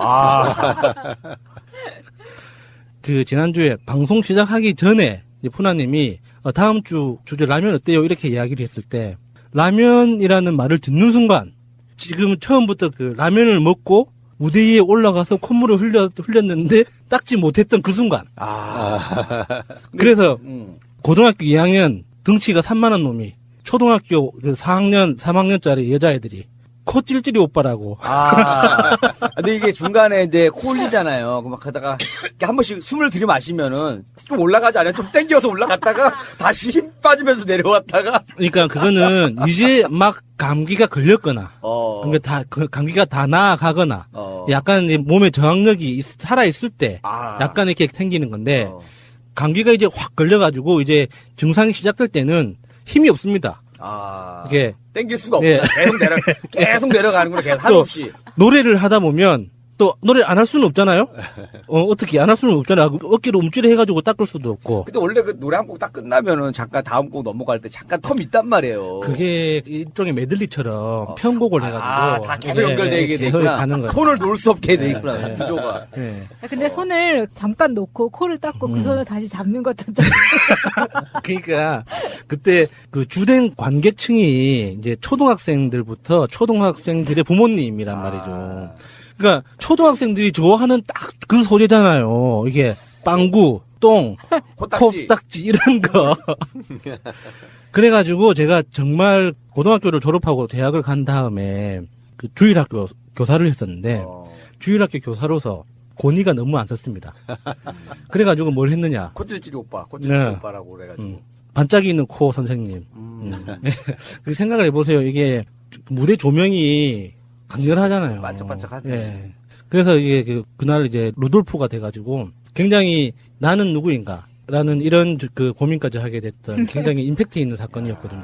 [SPEAKER 19] 그 지난주에 방송 시작하기 전에 이제 푸나님이 다음 주 주제 라면 어때요? 이렇게 이야기를 했을 때 라면이라는 말을 듣는 순간 지금 처음부터 그 라면을 먹고 무대 위에 올라가서 콧물을 흘렸는데 닦지 못했던 그 순간. 그래서 고등학교 2학년 등치가 3만원 놈이 초등학교 그 4학년, 3학년짜리 여자애들이 코 찔찔이 오빠라고.
[SPEAKER 2] 근데 이게 중간에 이제 코 흘리잖아요. 그 막 하다가 이렇게 한 번씩 숨을 들이마시면은 좀 올라가지 않아요? 좀 땡겨서 올라갔다가 다시 힘 빠지면서 내려왔다가.
[SPEAKER 19] 그러니까 그거는 이제 막 감기가 걸렸거나, 그러니까 감기가 다 나아가거나, 약간 이제 몸에 저항력이 살아있을 때, 약간 이렇게 생기는 건데, 감기가 이제 확 걸려가지고 이제 증상이 시작될 때는 힘이 없습니다. 이게
[SPEAKER 2] 땡길 수가 없고
[SPEAKER 19] 예.
[SPEAKER 2] 계속 내려가는구나. 계속 한없이.
[SPEAKER 19] 노래를 하다 보면 또 노래 안 할 수는 없잖아요. 어떻게 안 할 수는 없잖아요. 어깨로 움찔해가지고 닦을 수도 없고.
[SPEAKER 2] 근데 원래 그 노래 한 곡 딱 끝나면은 잠깐 다음 곡 넘어갈 때 잠깐 텀 있단 말이에요.
[SPEAKER 19] 그게 일종의 메들리처럼 편곡을 해가지고
[SPEAKER 2] 다 계속 연결되게 돼 있구나.
[SPEAKER 19] 가는 거예요.
[SPEAKER 2] 손을 놓을 수 없게 돼 있구나. 구조가.
[SPEAKER 9] 근데 손을 잠깐 놓고 코를 닦고 그 손을 다시 잡는 것도
[SPEAKER 19] 그러니까 그때 그 주된 관객층이 이제 초등학생들부터 초등학생들의 부모님이란 말이죠. 그러니까 초등학생들이 좋아하는 딱 그 소리잖아요. 이게 빵구, 똥, 코딱지 이런 거. 그래가지고 제가 정말 고등학교를 졸업하고 대학을 간 다음에 그 주일학교 교사를 했었는데 주일학교 교사로서 권위가 너무 안 섰습니다. 그래가지고 뭘 했느냐?
[SPEAKER 2] 코찔찔이 오빠, 코찔찔이 오빠라고 그래가지고.
[SPEAKER 19] 반짝이는 코 선생님. 그 생각을 해보세요. 이게 무대 조명이 강렬하잖아요.
[SPEAKER 2] 반짝반짝하죠.
[SPEAKER 19] 예. 그래서 이게 그날 이제 루돌프가 돼가지고 굉장히 나는 누구인가라는 이런 그 고민까지 하게 됐던 굉장히 임팩트 있는 사건이었거든요.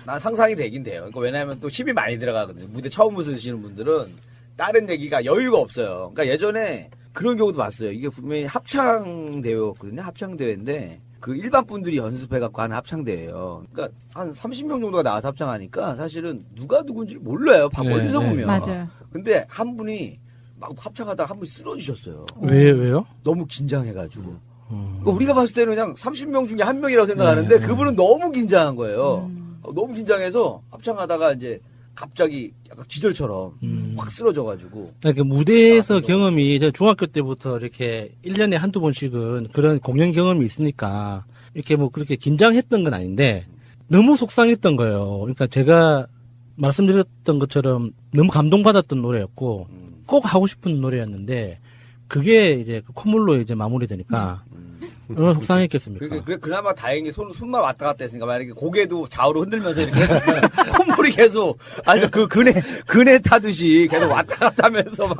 [SPEAKER 2] 난 상상이 되긴 돼요. 그러니까 왜냐하면 또 힘이 많이 들어가거든요. 무대 처음 웃으시는 분들은 다른 얘기가 여유가 없어요. 그러니까 예전에 그런 경우도 봤어요. 이게 분명히 합창대회였거든요. 합창대회인데 그 일반 분들이 연습해갖고 하는 합창대회예요. 그러니까 한 30명 정도가 나와서 합창하니까 사실은 누가 누군지 몰라요. 멀리서 보면.
[SPEAKER 9] 맞아요.
[SPEAKER 2] 근데 한 분이 막 합창하다가 한 분이 쓰러지셨어요.
[SPEAKER 19] 왜요?
[SPEAKER 2] 너무 긴장해가지고. 그러니까 우리가 봤을 때는 그냥 30명 중에 한 명이라고 생각하는데 그분은 너무 긴장한 거예요. 너무 긴장해서 합창하다가 이제 갑자기 약간 기절처럼 확 쓰러져가지고.
[SPEAKER 19] 그러니까 무대에서 경험이 저 중학교 때부터 이렇게 1년에 한두 번씩은 그런 공연 경험이 있으니까 이렇게 뭐 그렇게 긴장했던 건 아닌데 너무 속상했던 거예요. 그러니까 제가 말씀드렸던 것처럼 너무 감동받았던 노래였고 꼭 하고 싶은 노래였는데 그게 이제 콧물로 이제 마무리되니까 얼마나 속상했겠습니까?
[SPEAKER 2] 그나마 다행히 손만 왔다 갔다 했으니까 만약에 고개도 좌우로 흔들면서 이렇게 콧물이 계속 아주 그 그네 타듯이 계속 왔다 갔다 하면서 막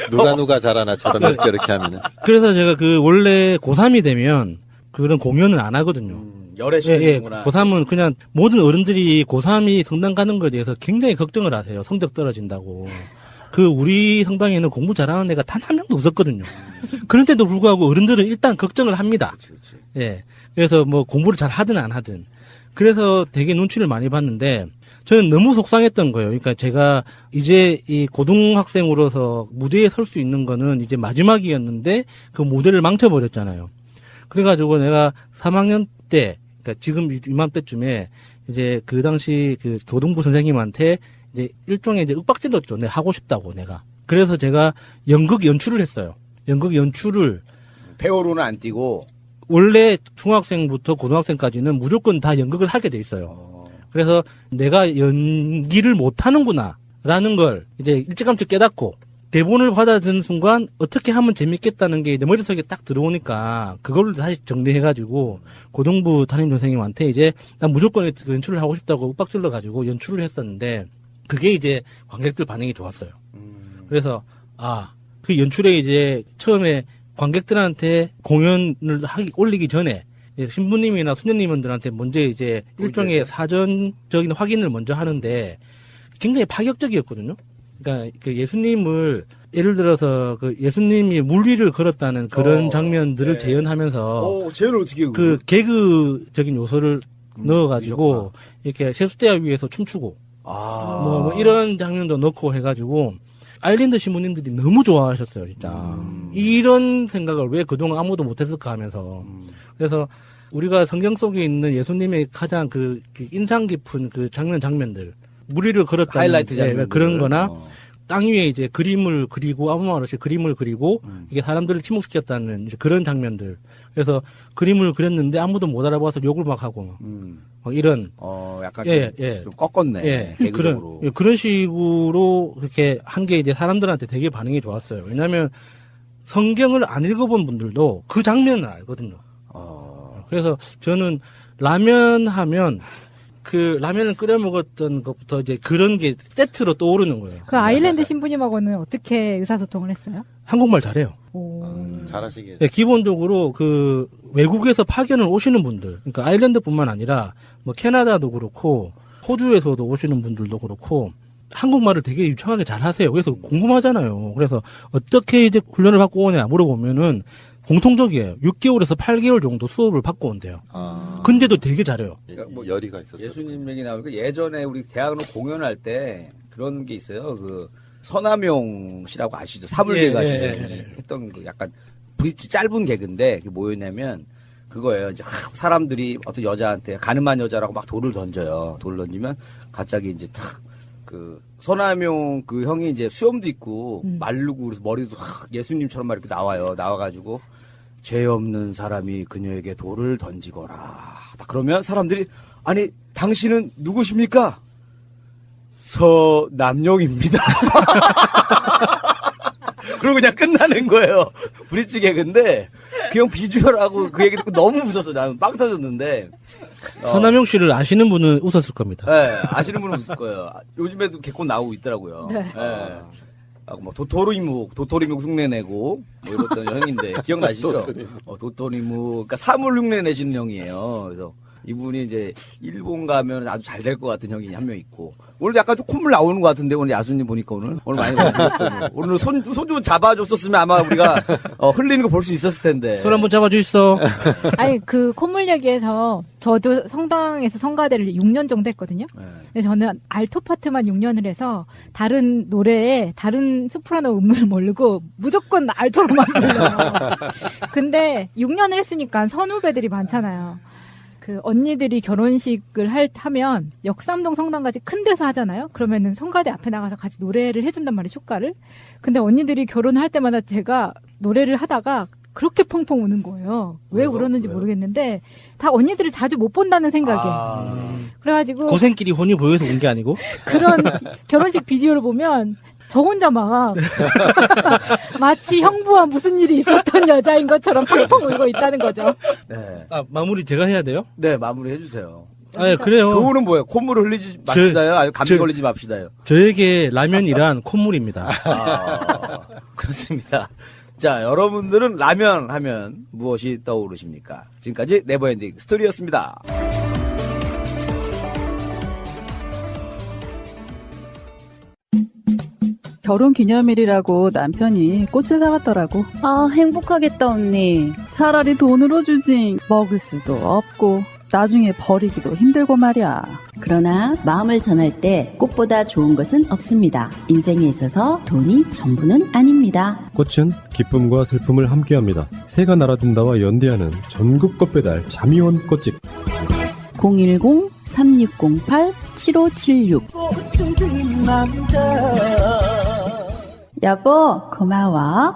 [SPEAKER 3] 누가 잘하나처럼 이렇게 하면은.
[SPEAKER 19] 그래서 제가 그 원래 고3이 되면 그런 공연을 안 하거든요.
[SPEAKER 2] 열애시키는구나.
[SPEAKER 19] 고3은 그냥 모든 어른들이 고3이 성당 가는 거에 대해서 굉장히 걱정을 하세요. 성적 떨어진다고. 우리 성당에는 공부 잘하는 애가 단 한 명도 없었거든요. 그런데도 불구하고 어른들은 일단 걱정을 합니다.
[SPEAKER 2] 그치.
[SPEAKER 19] 예. 그래서 뭐 공부를 잘 하든 안 하든. 그래서 되게 눈치를 많이 봤는데 저는 너무 속상했던 거예요. 그러니까 제가 이제 이 고등학생으로서 무대에 설 수 있는 거는 이제 마지막이었는데 그 무대를 망쳐버렸잖아요. 그래가지고 내가 3학년 때, 그러니까 지금 이맘때쯤에 이제 그 당시 그 교동부 선생님한테 이제 일종의 이제 윽박질렀죠. 내가 하고 싶다고 내가. 그래서 제가 연극 연출을 했어요. 연극 연출을
[SPEAKER 2] 배우로는 안 뛰고
[SPEAKER 19] 원래 중학생부터 고등학생까지는 무조건 다 연극을 하게 돼 있어요. 그래서 내가 연기를 못 하는구나라는 걸 이제 일찌감치 깨닫고 대본을 받아든 순간 어떻게 하면 재밌겠다는 게 이제 머릿속에 딱 들어오니까 그걸로 다시 정리해가지고 고등부 담임 선생님한테 이제 난 무조건 연출을 하고 싶다고 윽박질러가지고 연출을 했었는데 그게 이제 관객들 반응이 좋았어요. 그래서 그 연출에 이제 처음에 관객들한테 공연을 올리기 전에 신부님이나 수녀님들한테 먼저 이제 일종의 사전적인 확인을 먼저 하는데 굉장히 파격적이었거든요. 그러니까 그 예수님을 예를 들어서 그 예수님이 물 위를 걸었다는 그런 장면들을 재현하면서
[SPEAKER 2] 재현을 어떻게
[SPEAKER 19] 그 개그적인 요소를 넣어가지고 이렇게 세숫대야 위에서 춤추고 뭐 이런 장면도 넣고 해가지고 아일랜드 신부님들이 너무 좋아하셨어요, 진짜. 이런 생각을 왜 그동안 아무도 못했을까 하면서. 그래서 우리가 성경 속에 있는 예수님의 가장 그 인상 깊은 그 장면들, 물 위를 걸었다는
[SPEAKER 2] 하이라이트 장면들.
[SPEAKER 19] 그런 거나 땅 위에 이제 그림을 그리고 아무 말 없이 그림을 그리고 이게 사람들을 침묵시켰다는 이제 그런 장면들. 그래서 그림을 그렸는데 아무도 못 알아봐서 욕을 막 하고 막 이런
[SPEAKER 2] 약간
[SPEAKER 19] 좀
[SPEAKER 2] 꺾었네. 개그적으로.
[SPEAKER 19] 그런 식으로 이렇게 한 게 이제 사람들한테 되게 반응이 좋았어요. 왜냐하면 성경을 안 읽어본 분들도 그 장면을 알거든요. 그래서 저는 라면 하면 그 라면을 끓여 먹었던 것부터 이제 그런 게 세트로 떠오르는 거예요.
[SPEAKER 9] 그 아일랜드 신부님하고는 어떻게 의사소통을 했어요?
[SPEAKER 19] 한국말 잘해요.
[SPEAKER 3] 잘하시게.
[SPEAKER 19] 네, 기본적으로 그 외국에서 파견을 오시는 분들, 그러니까 아일랜드뿐만 아니라 뭐 캐나다도 그렇고 호주에서도 오시는 분들도 그렇고 한국말을 되게 유창하게 잘하세요. 그래서 궁금하잖아요. 그래서 어떻게 이제 훈련을 받고 오냐 물어보면은 공통적이에요. 6개월에서 8개월 정도 수업을 받고 온대요. 근데도 되게 잘해요.
[SPEAKER 2] 그러니까 뭐
[SPEAKER 3] 열의가 있었어요.
[SPEAKER 2] 예수님 얘기 나오니까 예전에 우리 대학로 공연할 때 그런 게 있어요. 그 서남용 씨라고 아시죠? 사물개 가시는 했던 그 약간 브릿지 짧은 개그인데 그게 뭐였냐면 그거예요. 이제 사람들이 어떤 여자한테 가늠한 여자라고 막 돌을 던져요. 돌을 던지면 갑자기 이제 탁 그 서남용 그 형이 이제 수염도 있고 마르고 그래서 머리도 예수님처럼 막 이렇게 나와요. 나와가지고 죄 없는 사람이 그녀에게 돌을 던지거라. 그러면 사람들이 아니 당신은 누구십니까? 서남용입니다. 그러고 그냥 끝나는 거예요. 브릿지 개그인데 그 형 비주얼하고 그 얘기 듣고 너무 웃었어. 나는 빵 터졌는데.
[SPEAKER 19] 서남용 씨를 아시는 분은 웃었을 겁니다.
[SPEAKER 2] 네, 아시는 분은 웃을 거예요. 요즘에도 개콘 나오고 있더라고요.
[SPEAKER 9] 네.
[SPEAKER 2] 네. 뭐 도토리묵 흉내 내고 뭐 이랬던 형인데 기억나시죠? 도토리묵. 그러니까 사물 흉내 내시는 형이에요. 그래서 이분이 이제 일본 가면 아주 잘 될 것 같은 형이 한 명 있고 오늘 약간 좀 콧물 나오는 것 같은데 오늘 야수님 보니까 오늘 많이 나왔어요. 오늘 손 좀 잡아줬었으면 아마 우리가 흘리는 거 볼 수 있었을 텐데.
[SPEAKER 19] 손 한번 잡아주있어.
[SPEAKER 9] 아니 그 콧물 얘기에서 저도 성당에서 성가대를 6년 정도 했거든요. 그래서 저는 알토 파트만 6년을 해서 다른 노래에 다른 소프라노 음을 모르고 무조건 알토로만 불러요. 근데 6년을 했으니까 선후배들이 많잖아요. 그 언니들이 결혼식을 하면 역삼동 성당까지 큰 데서 하잖아요. 그러면은 성가대 앞에 나가서 같이 노래를 해준단 말이에요. 축가를. 근데 언니들이 결혼할 때마다 제가 노래를 하다가 그렇게 펑펑 우는 거예요. 왜 울었는지 모르겠는데 다 언니들을 자주 못 본다는 생각에. 그래가지고
[SPEAKER 19] 고생끼리 혼이 보여서 운 게 아니고
[SPEAKER 9] 그런 결혼식 비디오를 보면 저 혼자 막 마치 형부와 무슨 일이 있었던 여자인 것처럼 펑펑 울고 있다는 거죠.
[SPEAKER 2] 네.
[SPEAKER 19] 마무리 제가 해야 돼요?
[SPEAKER 2] 네, 마무리 해주세요.
[SPEAKER 19] 아, 그래요.
[SPEAKER 2] 교훈은 뭐예요? 콧물을 흘리지 맙시다요? 아니면 감기 걸리지 맙시다요?
[SPEAKER 19] 저에게 라면이란 콧물입니다.
[SPEAKER 2] 그렇습니다. 자, 여러분들은 라면 하면 무엇이 떠오르십니까? 지금까지 네버엔딩 스토리였습니다.
[SPEAKER 5] 결혼 기념일이라고 남편이 꽃을 사갔더라고.
[SPEAKER 17] 아, 행복하겠다, 언니.
[SPEAKER 5] 차라리 돈으로 주지. 먹을 수도 없고 나중에 버리기도 힘들고 말이야.
[SPEAKER 17] 그러나 마음을 전할 때 꽃보다 좋은 것은 없습니다. 인생에 있어서 돈이 전부는 아닙니다.
[SPEAKER 4] 꽃은 기쁨과 슬픔을 함께합니다. 새가 날아든다와 연대하는 전국 꽃배달 자미원 꽃집
[SPEAKER 17] 010-3608-7576
[SPEAKER 5] 여보, 고마워.